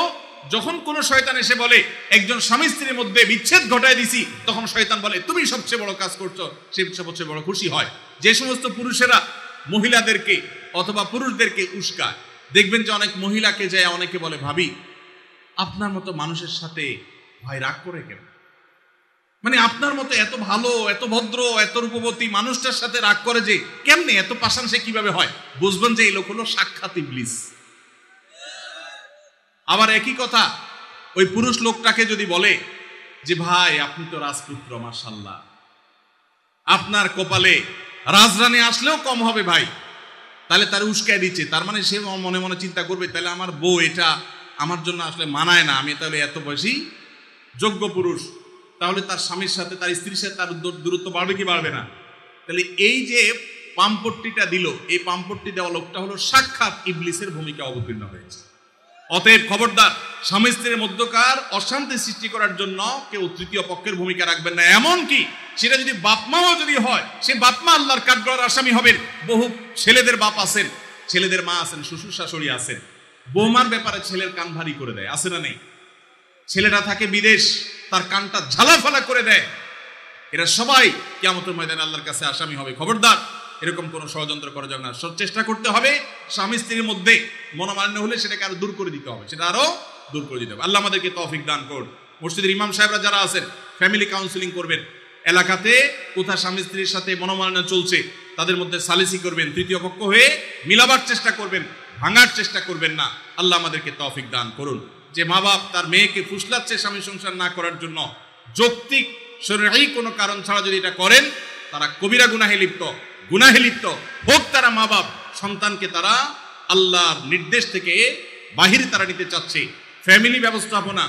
যখন কোন শয়তান এসে বলে একজন স্বামী স্ত্রীর মধ্যে বিচ্ছেদ ঘটায় দিছি, তখন শয়তান বলে তুমি সবচেয়ে বড় কাজ করছো, সে সবচেয়ে বড় খুশি হয়। যে সমস্ত পুরুষেরা মহিলাদেরকে অথবা পুরুষদেরকে উস্কায়, দেখবেন যে অনেক মহিলাকে যায় অনেকে বলে, ভাবি আপনার মতো মানুষের সাথে ভাই রাগ করে কেন? মানে আপনার মতো এত ভালো, এত ভদ্র, এত রূপবতী মানুষটার সাথে রাগ করে যে কেমনে, এত পাষাণ সে কিভাবে হয়? বুঝবেন যে এই লোক হলো সাক্ষাৎ ইবলিস। আবার একই কথা ওই পুরুষ লোকটাকে যদি বলে যে ভাই আপনি তো রাজপুত্র, মাশাআল্লাহ, আপনার কপালে রাজরানী আসলেও কম হবে ভাই, তাহলে তার উস্কায় দিচ্ছে। তার মানে সে মনে মনে চিন্তা করবে, তাহলে আমার বউ এটা আমার জন্য আসলে মানায় না, আমি তাহলে এত বেশি যোগ্য পুরুষ। তাহলে তার স্বামীর সাথে, তার স্ত্রীর সাথে তার দূরত্ব বাড়বে কি বাড়বে না? তাহলে এই যে পাম্পট্টিটা দিল, এই পাম্পট্টি দেওয়া লোকটা হলো সাক্ষাৎ ইবলিসের ভূমিকা অবতীর্ণ হয়েছে। অতএব খবরদার, স্বামী স্ত্রীর মধ্যকার অশান্তি সৃষ্টি করার জন্য কেউ তৃতীয় পক্ষের ভূমিকা রাখবেন না। এমন কি সেটা যদি বাপমাও যদি হয়, সে বাপমা আল্লাহর কাঠগড়ার আসামি হবেন। বহু ছেলেদের বাপ আছেন, ছেলেদের মা আছেন, শ্বশুর শাশুড়ি আছেন, বৌমার ব্যাপারে ছেলের কান ভারী করে দেয়, আছে না নেই? ছেলেটা থাকে বিদেশ, তার কানটা ঝালাফালা করে দেয়। এরা সবাই কিয়ামতের ময়দানে আল্লাহর কাছে আসামি হবে। খবরদার, এরকম কোনো ষড়যন্ত্র করা যাবে না। চেষ্টা করতে হবে স্বামী স্ত্রীর মধ্যে মনোমালিন্য হলে সেটাকে আরো দূর করে দিতে হবে, সেটা আরো দূর করে দিতে হবে। আল্লাহ আমাদেরকে তৌফিক দান করুন। মসজিদের ইমাম সাহেবরা যারা আছেন, ফ্যামিলি কাউন্সিলিং করবেন। এলাকাতে কোথা স্বামী স্ত্রীর সাথে মনোমালিন্য চলছে তাদের মধ্যে সালিসি করবেন, তৃতীয় পক্ষ হয়ে মিলাবার চেষ্টা করবেন, ভাঙার চেষ্টা করবেন না। আল্লাহ আমাদেরকে তৌফিক দান করুন। যে মা বাপ তার মেয়েকে ফুসলাচ্ছে স্বামী সংসার না করার জন্য, যৌক্তিক শরীয়ী কোনো কারণ ছাড়া যদি এটা করেন, তারা কবিরা গুনাহে লিপ্ত, হোক তারা মা বাপ, সন্তানকে তারা আল্লাহর নির্দেশ থেকে বাহিরে তারা নিতে চাচ্ছে। ফ্যামিলি ব্যবস্থাপনা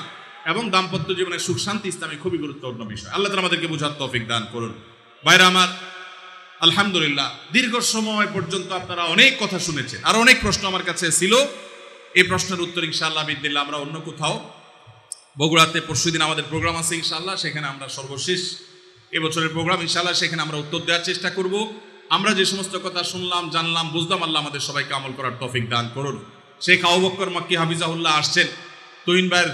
এবং দাম্পত্য জীবনের সুখ শান্তি ইসলামে খুবই গুরুত্বপূর্ণ বিষয়। আল্লাহ তাআলা আমাদেরকে বুঝার তৌফিক দান করুন। ভাইরা আমার, আলহামদুলিল্লাহ দীর্ঘ সময় পর্যন্ত আপনারা অনেক কথা শুনেছেন, আর অনেক প্রশ্ন আমার কাছে ছিল। এই প্রশ্নের উত্তর ইনশাআল্লাহ বিদিল্লাহ আমরা অন্য কোথাও, বগুড়াতে পরশুদিন আমাদের প্রোগ্রাম আছে ইনশাআল্লাহ, সেখানে আমরা সর্বশেষ এবছরের প্রোগ্রাম ইনশাআল্লাহ, সেখানে আমরা উত্তর দেওয়ার চেষ্টা করব। আমরা যে সমস্ত কথা শুনলাম, জানলাম, বুঝলাম, আল্লাহ আমাদের সবাইকে আমল করার তৌফিক দান করুন। শেখ আবু বকর মক্কি হাফিজাহুল্লাহ আসছেন তুহিন ভাইয়ের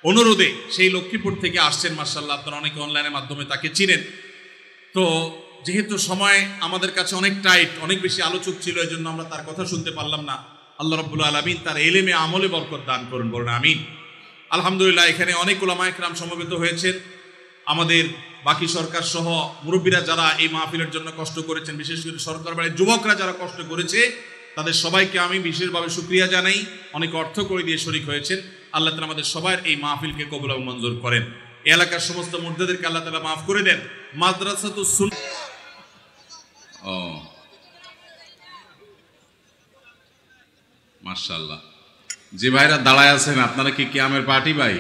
অনুরোধে, সেই লক্ষ্মীপুর থেকে আসছেন। মাশাআল্লাহ, আপনারা অনেকে অনলাইনের মাধ্যমে তাকে চিনেন। তো যেহেতু সময় আমাদের কাছে অনেক টাইট, অনেক বেশি আলোচক ছিল, এই জন্য আমরা তার কথা শুনতে পারলাম না। আল্লাহ রাব্বুল আলামিন তার ইলমে আমলে বরকত দান করুন, বলুন আমিন। আলহামদুলিল্লাহ, এখানে অনেক উলামায়ে কেরাম সমবেত হয়েছেন। আমাদের বাকি সরকার সহ মুরব্বীরা যারা এই মাহফিলের জন্য কষ্ট করেছেন, বিশেষ করে সরকার বাড়ির যুবকরা যারা কষ্ট করেছে, তাদের সবাইকে আমি বিশেষভাবে শুকরিয়া জানাই। অনেক অর্থ করে দিয়ে শরীক হয়েছেন। আল্লাহ তাআলা আমাদের সবার এই মাহফিলকে কবুল এবং মঞ্জুর করেন। এই এলাকার সমস্ত মুর্দাদেরকে আল্লাহ তাআলা মাফ করে দেন। মাদ্রাসাতুস সুন্নাহ, মাশাআল্লাহ, যে ভাইরা দাঁড়ায় আছেন, আপনারা কি কিয়ামের পার্টি ভাই?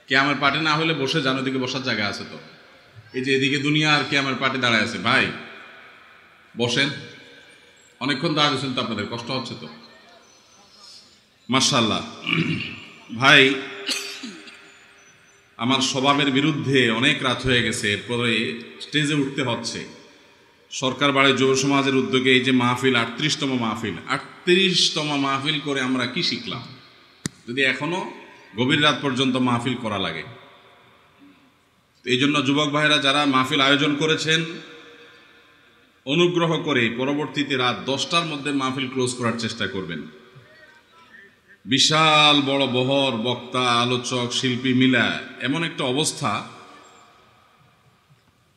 কিয়ামের পার্টি না হলে বসে যান, ওদিকে বসার জায়গা আছে তো। এই যে এদিকে দুনিয়া আর কিয়ামের পার্টি দাঁড়ায় আছে, ভাই বসেন। অনেকক্ষণ দাঁড়িয়েছেন তো, আপনাদের কষ্ট হচ্ছে তো। মাশাআল্লাহ ভাই, আমার স্বভাবের বিরুদ্ধে অনেক রাত হয়ে গেছে, এরপরে স্টেজে উঠতে হচ্ছে। সরকার বাড়ি যুব সমাজের উদ্যোগে এই যে মাহফিল, 38তম মাহফিল, 38তম মাহফিল করে আমরা কি শিখলাম যদি এখনো গভীর রাত পর্যন্ত মাহফিল করা লাগে? এই জন্য যুবক ভাইরা যারা মাহফিল আয়োজন করেছেন, অনুগ্রহ করে পরবর্তীতে রাত 10টার মধ্যে মাহফিল ক্লোজ করার চেষ্টা করবেন। বিশাল বড় বহর, বক্তা, আলোচক, শিল্পী মিলা এমন একটা অবস্থা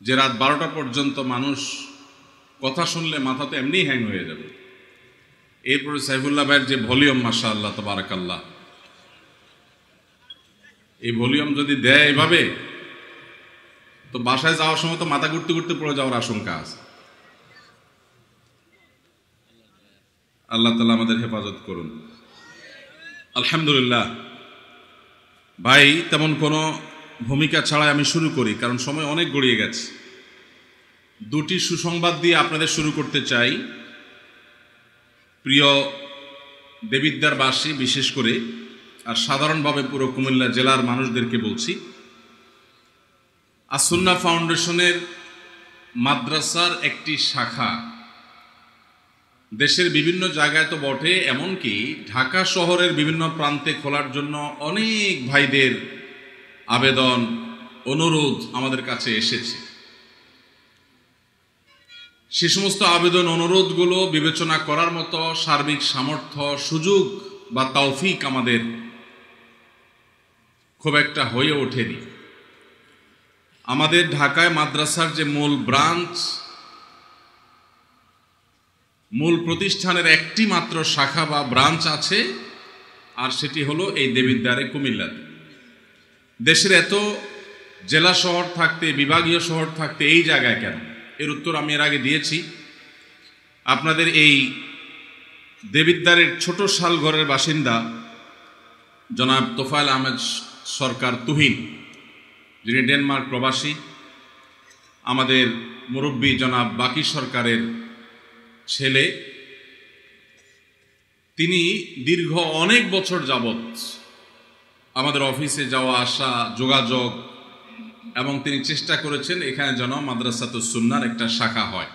যে রাত 12টা পর্যন্ত মানুষ কথা শুনলে মাথা তো এমনি হ্যাং হয়ে যাবে। এরপরে সাইফুল্লাহ ভাইয়ের যে ভলিউম, মাশাআল্লাহ তাবারাকাল্লাহ, এই ভলিউম যদি দেয় এভাবে, তো বাসায় যাওয়ার সময় তো মাথা ঘুরতে ঘুরতে পড়ে যাওয়ার আশঙ্কা আছে। আল্লাহ তাআলা আমাদের হেফাজত করুন। আলহামদুলিল্লাহ ভাই, তেমন কোনো ভূমিকা ছাড়াই আমি শুরু করি, কারণ সময় অনেক গড়িয়ে গেছে। দুটি সুসংবাদ দিয়ে আপনাদের শুরু করতে চাই। প্রিয় দেবিদ্বারবাসী বিশেষ করে, আর সাধারণভাবে পুরো কুমিল্লা জেলার মানুষদেরকে বলছি, আস-সুন্নাহ ফাউন্ডেশনের মাদ্রাসার একটি শাখা দেশের বিভিন্ন জায়গায় তো বটে, এমনকি ঢাকা শহরের বিভিন্ন প্রান্তে খোলার জন্য অনেক ভাইদের আবেদন, অনুরোধ আমাদের কাছে এসেছে। সে সমস্ত আবেদন অনুরোধগুলো বিবেচনা করার মতো সার্বিক সামর্থ্য, সুযোগ বা তৌফিক আমাদের খুব একটা হয়ে ওঠেনি। আমাদের ঢাকায় মাদ্রাসার যে মূল ব্রাঞ্চ, মূল প্রতিষ্ঠানের একটি মাত্র শাখা বা ব্রাঞ্চ আছে, আর সেটি হলো এই দেবিদ্বারে কুমিল্লাতে। দেশের এত জেলা শহর থাকতে, বিভাগীয় শহর থাকতে এই জায়গায় কেন? এর উত্তর আমি এর আগে দিয়েছি। আপনাদের এই দেবিদ্বারের ছোট শালঘরের বাসিন্দা জনাব তোফায়েল আহমেদ সরকার তুহিন, যিনি ডেনমার্ক প্রবাসী, আমাদের মুরব্বী জনাব বাকি সরকারের ছেলে, তিনি দীর্ঘ অনেক বছর যাবৎ আমাদের অফিসে যাওয়া আসা, যোগাযোগ, এবং তিনি চেষ্টা করেছেন এখানে যেন মাদ্রাসাতুস সুন্নাহর একটা শাখা হয়।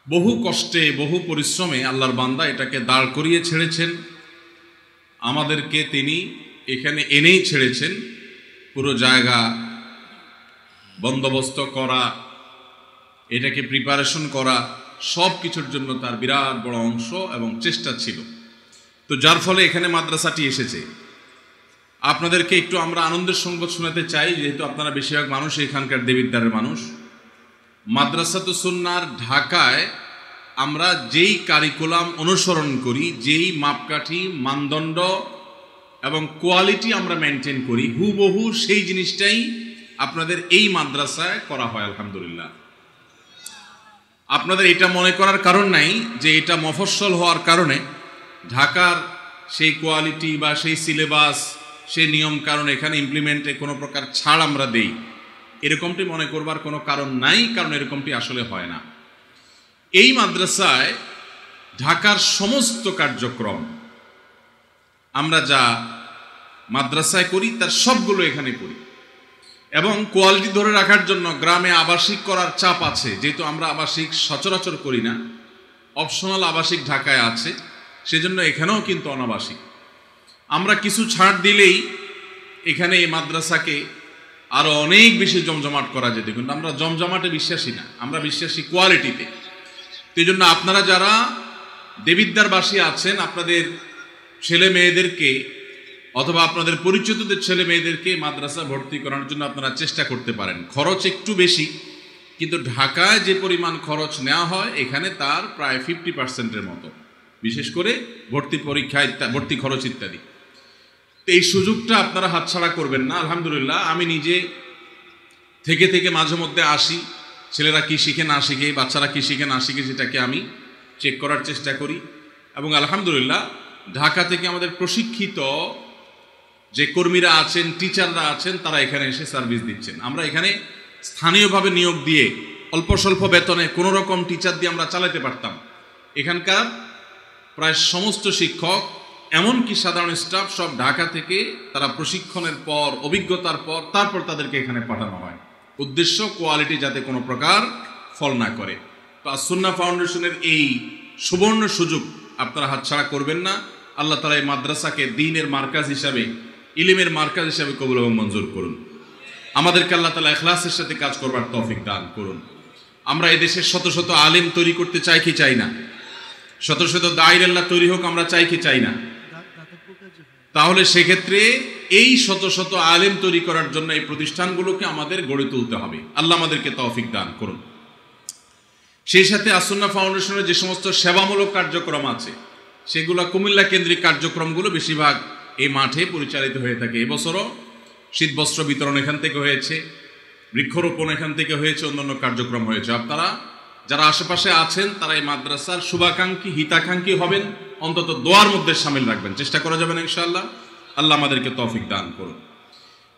বহু কষ্টে, বহু পরিশ্রমে আল্লাহর বান্দা এটাকে দাঁড় করিয়ে ছেড়েছেন। আমাদেরকে তিনি এখানে এনেই ছেড়েছেন। পুরো জায়গা বন্দোবস্ত করা, এটাকে প্রিপারেশন করা, সব কিছুর জন্য তার বিরাট বড় অংশ এবং চেষ্টা ছিল। তো যার ফলে এখানে মাদ্রাসাটি এসেছে। আপনাদেরকে একটু আমরা আনন্দের সংবাদ শোনাতে চাই, যেহেতু আপনারা বেশিরভাগ মানুষ এখানকার দেবিদ্বারের মানুষ। মাদ্রাসাতুস সুন্নাহর ঢাকায় আমরা যেই কারিকুলাম অনুসরণ করি, যেই মাপকাঠি, মানদণ্ড এবং কোয়ালিটি আমরা মেনটেন করি, হুবহু সেই জিনিসটাই আপনাদের এই মাদ্রাসায় করা হয় আলহামদুলিল্লাহ। আপনাদের এটা মনে করার কারণ নাই যে এটা মফস্বল হওয়ার কারণে ঢাকার সেই কোয়ালিটি বা সেই সিলেবাস, সেই নিয়ম কারণ এখানে ইমপ্লিমেন্টে কোনো প্রকার ছাড় আমরা দেই, এরকমটি মনে করবার কোনো কারণ নাই, কারণ এরকমটি আসলে হয় না। এই মাদ্রাসায় ঢাকার সমস্ত কার্যক্রম আমরা যা মাদ্রাসায় করি তার সবগুলো এখানে করি, এবং কোয়ালিটি ধরে রাখার জন্য গ্রামে আবাসিক করার চাপ আছে। যেহেতু আমরা আবাসিক সচরাচর করি না, অপশনাল আবাসিক ঢাকায় আছে, সেজন্য এখানেও কিন্তু অনাবাসিক। আমরা কিছু ছাড় দিলেই এখানে এই মাদ্রাসাকে আরো অনেক বেশি জমজমাট করা যেত, কিন্তু আমরা জমজমাটে বিশ্বাসী না, আমরা বিশ্বাসী কোয়ালিটিতে। এই জন্য আপনারা যারা দেবিদ্বারবাসী আছেন, আপনাদের ছেলে মেয়েদেরকে অথবা আপনাদের পরিচিতদের ছেলে মেয়েদেরকে মাদ্রাসা ভর্তি করানোর জন্য আপনারা চেষ্টা করতে পারেন। খরচ একটু বেশি, কিন্তু ঢাকায় যে পরিমাণ খরচ নেওয়া হয় এখানে তার প্রায় 50%-এর মতো, বিশেষ করে ভর্তি পরীক্ষা, ভর্তি খরচ ইত্যাদি। এই সুযোগটা আপনারা হাতছাড়া করবেন না। আলহামদুলিল্লাহ, আমি নিজে থেকে থেকে মাঝে মধ্যে আসি, ছেলেরা কি শিখে না শিখে, বাচ্চারা কি শিখে না শিখে, সেটাকে আমি চেক করার চেষ্টা করি। এবং আলহামদুলিল্লাহ, ঢাকা থেকে আমাদের প্রশিক্ষিত যে কর্মীরা আছেন, টিচাররা আছেন, তারা এখানে এসে সার্ভিস দিচ্ছেন। আমরা এখানে স্থানীয়ভাবে নিয়োগ দিয়ে অল্প স্বল্প বেতনে কোনো রকম টিচার দিয়ে আমরা চালাতে পারতাম। এখানকার প্রায় সমস্ত শিক্ষক, এমনকি সাধারণ স্টাফ, সব ঢাকা থেকে তারা প্রশিক্ষণের পর, অভিজ্ঞতার পর, তারপর তাদেরকে এখানে পাঠানো হয়। উদ্দেশ্য কোয়ালিটি যাতে কোনো প্রকার ফল না করে। তো আস-সুন্নাহ ফাউন্ডেশনের এই সুবর্ণ সুযোগ আপনারা হাতছাড়া করবেন না। আল্লাহ তাআলা এই মাদ্রাসাকে দ্বীনের মার্কাজ হিসাবে, ইলমের মার্কাজ হিসাবে কবুল এবং মঞ্জুর করুন। আমাদেরকে আল্লাহ তাআলা ইখলাসের সাথে কাজ করবার তৌফিক দান করুন। আমরা এই দেশের শত শত আলেম তৈরি করতে চাই কি চাই না? শত শত দায়ীর আল্লাহ তৈরি হোক আমরা চাই কি চাই না? তাহলে সেক্ষেত্রে এই শত শত আলেম তৈরি করার জন্য এই প্রতিষ্ঠানগুলোকে আমাদের গড়ে তুলতে হবে। আল্লাহ আমাদেরকে তৌফিক দান করুন। সেই সাথে আস-সুন্নাহ ফাউন্ডেশনের যে সমস্ত সেবামূলক কার্যক্রম আছে, সেগুলো কুমিল্লা কেন্দ্রিক কার্যক্রমগুলো বেশিরভাগ এই মাঠে পরিচালিত হয়ে থাকে। এবছরও শীতবস্ত্র বিতরণ এখান থেকে হয়েছে, বৃক্ষরোপণ এখান থেকে হয়েছে, অন্যান্য কার্যক্রম হয়েছে। আপনারা যারা আশেপাশে আছেন তারা এই মাদ্রাসার শুভাকাঙ্ক্ষী হিতাকাঙ্ক্ষী হবেন, অন্তত দোয়ার মধ্যে সামিল রাখবেন, চেষ্টা করা যাবে না ইনশাআল্লাহ। আল্লাহ আমাদেরকে তৌফিক দান করুন।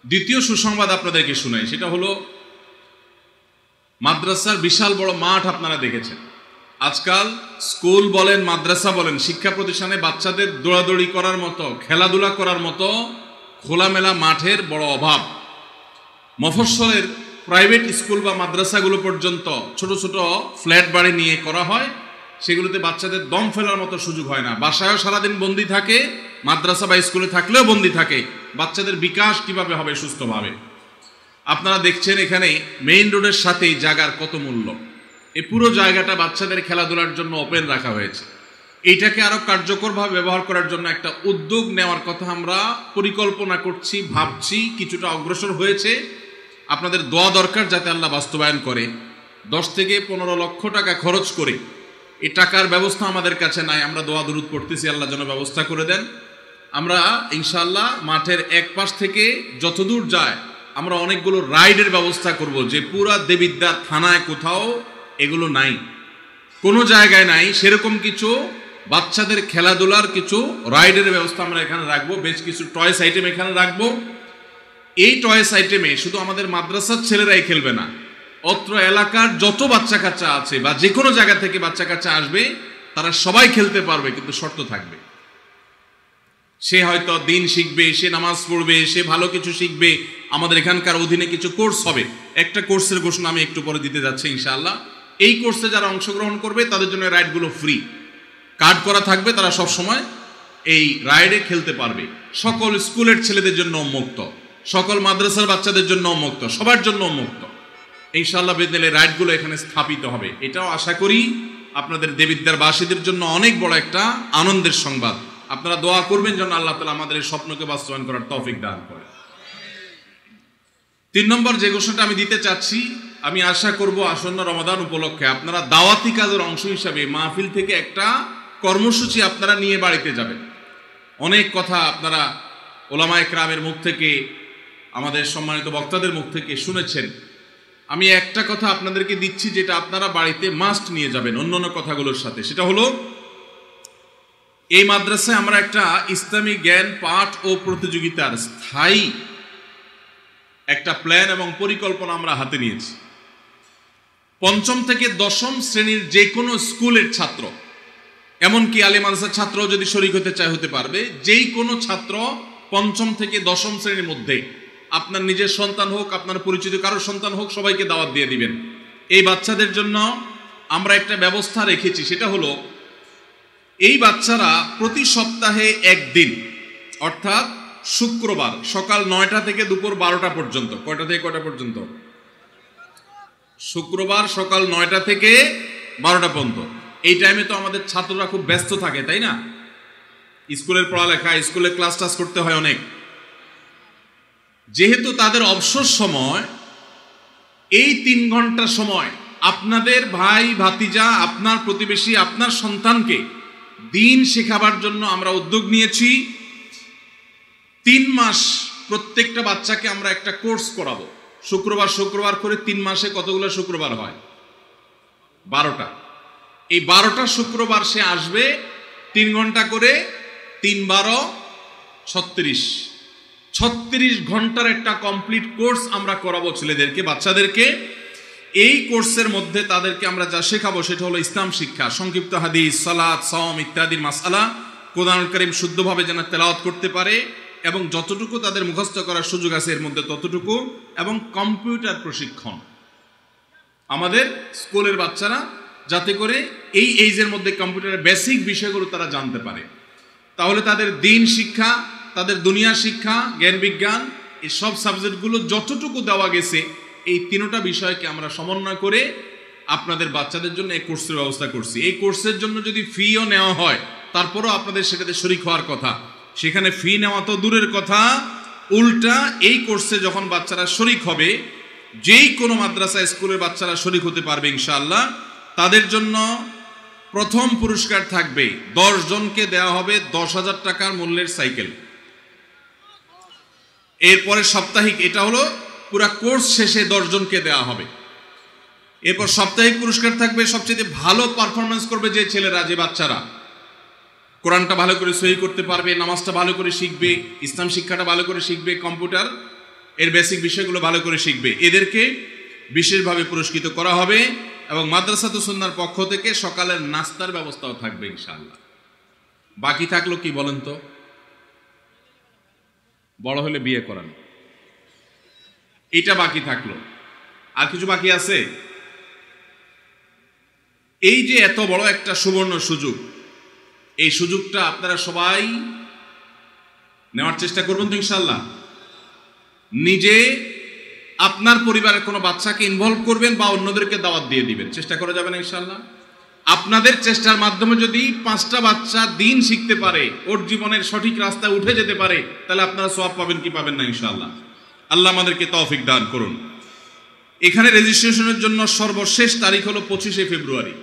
দ্বিতীয় সুসংবাদ আপনাদেরকে শোনাই, সেটা হলো মাদ্রাসার বিশাল বড় মাঠ আপনারা দেখেছেন। আজকাল স্কুল বলেন মাদ্রাসা বলেন শিক্ষা প্রতিষ্ঠানে বাচ্চাদের দৌড়াদৌড়ি করার মতো, খেলাধুলা করার মতো খোলামেলা মাঠের বড় অভাব। মফস্বলের প্রাইভেট স্কুল বা মাদ্রাসাগুলো পর্যন্ত ছোট ছোট ফ্ল্যাট বাড়ি নিয়ে করা হয়, সেগুলোতে বাচ্চাদের দম ফেলার মতো সুযোগ হয় না। বাসায়ও সারাদিন বন্দি থাকে, মাদ্রাসা বা স্কুলে থাকলেও বন্দি থাকে। বাচ্চাদের বিকাশ কিভাবে হবে সুস্থভাবে? আপনারা দেখছেন এখানে মেইন রোডের সাথেই জায়গার কত মূল্য। এই পুরো জায়গাটা বাচ্চাদের খেলাধুলার জন্য ওপেন রাখা হয়েছে। এইটাকে আরো কার্যকরভাবে ব্যবহার করার জন্য একটা উদ্যোগ নেওয়ার কথা আমরা পরিকল্পনা করছি, ভাবছি, কিছুটা অগ্রসর হয়েছে। আপনাদের দোয়া দরকার যাতে আল্লাহ বাস্তবায়ন করে। 10 থেকে 15 লক্ষ টাকা খরচ করে, এই টাকার ব্যবস্থা আমাদের কাছে নাই, আমরা দোয়া দরুদ করতেছি আল্লাহ যেন ব্যবস্থা করে দেন। আমরা ইনশাআল্লাহ মাঠের এক পাশ থেকে যতদূর যায় আমরা অনেকগুলো রাইডের ব্যবস্থা করব, যে পুরা দেবিদ্বার থানায় কোথাও এগুলো নাই, কোনো জায়গায় নাই। সেরকম কিছু বাচ্চাদের খেলাধুলার কিছু রাইডের ব্যবস্থা আমরা এখানে রাখবো, বেশ কিছু টয়েস আইটেম এখানে রাখবো। এই টয়েস আইটেমে শুধু আমাদের মাদ্রাসার ছেলেরাই খেলবে না, অত্র এলাকার যত বাচ্চা কাচ্চা আছে বা যে কোনো জায়গা থেকে বাচ্চা কাচ্চা আসবে তারা সবাই খেলতে পারবে, কিন্তু শর্ত থাকবে। সে হয়তো দিন শিখবে, সে নামাজ পড়বে, সে ভালো কিছু শিখবে। আমাদের এখানকার অধীনে কিছু কোর্স হবে, একটা কোর্সের ঘোষণা আমি একটু পরে দিতে যাচ্ছি ইনশাআল্লাহ। এই কোর্সে যারা অংশগ্রহণ করবে তাদের জন্য রাইডগুলো ফ্রি, কার্ড করা থাকবে, তারা সব সময় এই রাইডে খেলতে পারবে। সকল স্কুলের ছেলেদের জন্য উন্মুক্ত, সকল মাদ্রাসার বাচ্চাদের জন্য উন্মুক্ত, সবার জন্য উন্মুক্ত। ইনশাআল্লাহ বেদলে রাইডগুলো এখানে স্থাপিত হবে। এটাও আশা করি আপনাদের দেবিদ্বার বাসীদের জন্য অনেক বড় একটা আনন্দের সংবাদ। আপনারা দোয়া করবেন যেন আল্লাহ তাআলা আমাদের এই স্বপ্নকে বাস্তবায়ন করার তৌফিক দান করে। 3 নম্বর যে ঘোষণাটা আমি দিতে চাচ্ছি, আমি আশা করব আসন্ন রমাদান উপলক্ষে আপনারা দাওয়াতি কাজের অংশ হিসাবে মাহফিল থেকে একটা কর্মসূচি আপনারা নিয়ে বাড়িতে যাবেন। অনেক কথা আপনারা ওলামায়ে কেরামের মুখ থেকে, আমাদের সম্মানিত বক্তাদের মুখ থেকে শুনেছেন। আমি একটা কথা আপনাদেরকে দিচ্ছি যেটা আপনারা বাড়িতে মাস্ট নিয়ে যাবেন অন্যান্য কথাগুলোর সাথে, সেটা হলো এই মাদ্রাসায় আমরা একটা ইসলামী জ্ঞান পাঠ ও প্রতিযোগিতার স্থায়ী একটা প্ল্যান এবং পরিকল্পনা আমরা হাতে নিয়েছি। 5ম থেকে 10ম শ্রেণীর যে কোনো স্কুলের ছাত্র, এমনকি আলিম মাদ্রাসার ছাত্র যদি শরীক হতে চায় হতে পারবে। যেই কোনো ছাত্র 5ম থেকে 10ম শ্রেণীর মধ্যে, আপনার নিজের সন্তান হোক, আপনার পরিচিত কারোর সন্তান হোক, সবাইকে দাওয়াত দিয়ে দিবেন। এই বাচ্চাদের জন্য আমরা একটা ব্যবস্থা রেখেছি, সেটা হলো এই বাচ্চারা প্রতি সপ্তাহে একদিন, অর্থাৎ শুক্রবার সকাল 9টা থেকে দুপুর 12টা পর্যন্ত। কয়টা থেকে কয়টা পর্যন্ত? শুক্রবার সকাল 9টা থেকে 12টা পর্যন্ত। এই টাইমে তো আমাদের ছাত্ররা খুব ব্যস্ত থাকে, তাই না? স্কুলের পড়ালেখা, স্কুলে ক্লাস টাস করতে হয় অনেক। যেহেতু তাদের অবসর সময় এই 3 ঘন্টা সময় আপনাদের ভাই ভাতিজা, আপনার প্রতিবেশী, আপনার সন্তানকে দিন শেখাবার জন্য আমরা উদ্যোগ নিয়েছি। 3 মাস প্রত্যেকটা বাচ্চাকে আমরা একটা কোর্স করাবো। শুক্রবার করে 3 মাসে কতগুলো শুক্রবার হয়? 12টা। এই 12টা শুক্রবার সে আসবে, 3 ঘন্টা করে, 3 12 36 ঘন্টার একটা কমপ্লিট কোর্স আমরা করাবো ছেলেদেরকে, বাচ্চাদেরকে। এই কোর্সের মধ্যে তাদেরকে আমরা যা শেখাবো সেটা হলো ইসলাম শিক্ষা, সংক্ষিপ্ত হাদিস, সালাত, সাওম ইত্যাদির মাসআলা, কোরআনুল কারীম শুদ্ধভাবে যেন তেলাওয়াত করতে পারে এবং যতটুকু তাদের মুখস্থ করার সুযোগ আছে এর মধ্যে ততটুকু, এবং কম্পিউটার প্রশিক্ষণ। আমাদের স্কুলের বাচ্চারা যাতে করে এই এইজের মধ্যে কম্পিউটারের বেসিক বিষয়গুলো তারা জানতে পারে, তাহলে তাদের দিন শিক্ষা, তাদের দুনিয়া শিক্ষা, জ্ঞান বিজ্ঞান, এই সব সাবজেক্টগুলো যতটুকু দেওয়া গেছে এই 3টা বিষয়কে আমরা সমন্বয় করে আপনাদের বাচ্চাদের জন্য এই কোর্সের ব্যবস্থা করছি। এই কোর্সের জন্য যদি ফিও নেওয়া হয় তারপরও আপনাদের সেটাতে শরীক হওয়ার কথা। সেখানে ফি নেওয়া তো দূরের কথা, উল্টা এই কোর্সে যখন বাচ্চারা শরীক হবে, যেই কোনো মাদ্রাসা স্কুলের বাচ্চারা শরীক হতে পারবে ইনশাআল্লাহ, তাদের জন্য প্রথম পুরস্কার থাকবে 10 জনকে দেওয়া হবে 10,000 টাকার মূল্যের সাইকেল। এরপরে সাপ্তাহিক, এটা হলো পুরা কোর্স শেষে 10 জনকে দেওয়া হবে। এরপর সাপ্তাহিক পুরস্কার থাকবে, সবচেয়ে ভালো পারফরমেন্স করবে যে ছেলেরা, যে বাচ্চারা কোরআনটা ভালো করে সহি করতে পারবে, নামাজটা ভালো করে শিখবে, ইসলাম শিক্ষাটা ভালো করে শিখবে, কম্পিউটার এর বেসিক বিষয়গুলো ভালো করে শিখবে, এদেরকে বিশেষভাবে পুরস্কৃত করা হবে। এবং মাদ্রাসাতুস সুন্নাহর পক্ষ থেকে সকালের নাস্তার ব্যবস্থাও থাকবে ইনশাআল্লাহ। বাকি থাকলো কি বলেন তো? বড় হলে বিয়ে করানো, এটা বাকি থাকলো। আর কিছু বাকি আছে? এই যে এত বড় একটা সুবর্ণ সুযোগ, এই সুযোগটা আপনারা সবাই নেওয়ার চেষ্টা করবেন তো ইনশাআল্লাহ। নিজে আপনার পরিবারের কোনো বাচ্চাকে ইনভলভ করবেন বা অন্যদেরকে দাওয়াত দিয়ে দিবেন, চেষ্টা করা যাবে না ইনশাআল্লাহ। আপনাদের চেষ্টার মাধ্যমে যদি 5টা বাচ্চা দিন শিখতে পারে, ওর জীবনের সঠিক রাস্তায় উঠে যেতে পারে, তাহলে আপনারা সওয়াব পাবেন কি পাবেন না ইনশাআল্লাহ। আল্লাহ আমাদেরকে তৌফিক দান করুন। এখানে রেজিস্ট্রেশনের জন্য সর্বশেষ তারিখ হলো 25শে ফেব্রুয়ারি।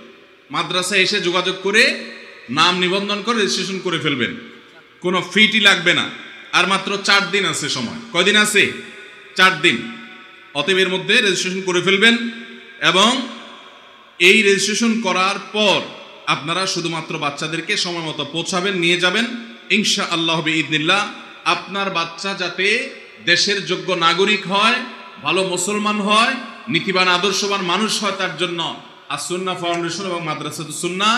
মাদ্রাসায় এসে যোগাযোগ করে নাম নিবন্ধন করে রেজিস্ট্রেশন করে ফেলবেন, কোনো ফিটি লাগবে না। আর মাত্র 4 দিন আছে সময়। কয়দিন আছে? 4 দিন। অতএব এর মধ্যে রেজিস্ট্রেশন করে ফেলবেন এবং এই রেজিস্ট্রেশন করার পর আপনারা শুধুমাত্র বাচ্চাদেরকে সময় মতো পৌঁছাবেন, নিয়ে যাবেন ইনশাআল্লাহ বিইذনিল্লাহ। আপনার বাচ্চা যাতে দেশের যোগ্য নাগরিক হয়, ভালো মুসলমান হয়, নীতিবান আদর্শবান মানুষ হয়, তার জন্য আস-সুন্নাহ ফাউন্ডেশন এবং মাদ্রাসাতুস সুন্নাহ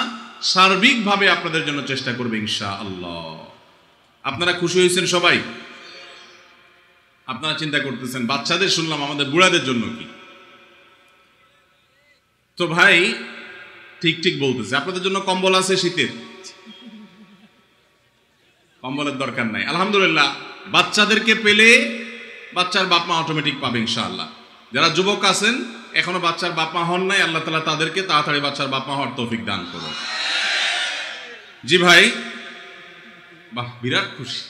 সার্বিকভাবে আপনাদের জন্য চেষ্টা করবে ইনশাআল্লাহ। আপনারা খুশি হয়েছেন সবাই? আপনারা চিন্তা করতেছেন বাচ্চাদের শুনলাম, আমাদের বুড়াদের জন্য কি? তো ভাই ঠিক ঠিক বলতেছে, আপনাদের জন্য কম্বল আছে শীতের, কম্বলের দরকার নাই। আলহামদুলিল্লাহ, বাচ্চাদেরকে পেলে বাচ্চার বাপ মা অটোমেটিক পাবে ইনশাআল্লাহ। যারা যুবক আছেন এখনো বাচ্চার বাপ মা হন নাই, আল্লাহ তাআলা তাদেরকে তাড়াতাড়ি বাচ্চার বাপ মা হওয়ার তৌফিক দান করুন। জি ভাই, বাহ, বিরাট খুশি।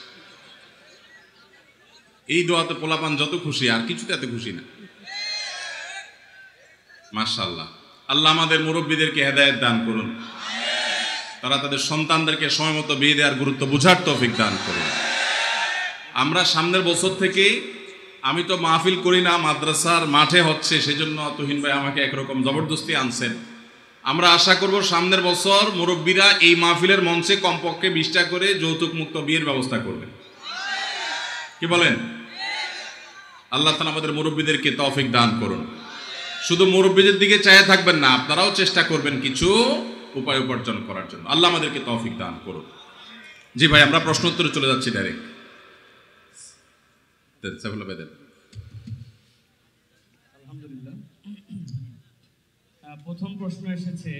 এই দোয়াতে পোলাপান যত খুশি, আর কিছুতে এত খুশি না। মাশাআল্লাহ। আল্লাহ আমাদের মুরব্বীদেরকে হেদায়েত দান করুন, তারা তাদের সন্তানদেরকে সময় মতো বিয়ে দেওয়ার গুরুত্ব বুঝার তৌফিক দান করুন। আমরা সামনের বছর থেকে, আমি তো মাহফিল করি না, মাদ্রাসার মাঠে হচ্ছে, সেজন্য তুহিন ভাই আমাকে একরকম জবরদস্তি আনছেন। আমরা আশা করব সামনের বছর মুরব্বীরা এই মাহফিলের মঞ্চে কমপক্ষে 20টা করে যৌতুক মুক্ত বিয়ের ব্যবস্থা করবেন। কি বলেন? আল্লাহ তাআলা আমাদের মুরব্বীদেরকে তৌফিক দান করুন। শুধু মুরব্বীদের দিকে চাইয়া থাকবেন না, আপনারাও চেষ্টা করবেন কিছু উপায় উপার্জন করার জন্য। আল্লাহ আমাদেরকে তৌফিক দান করুন। জি ভাই, আমরা প্রশ্ন উত্তরে চলে যাচ্ছি ডাইরেক্ট। আলহামদুলিল্লাহ, প্রথম প্রশ্ন এসেছে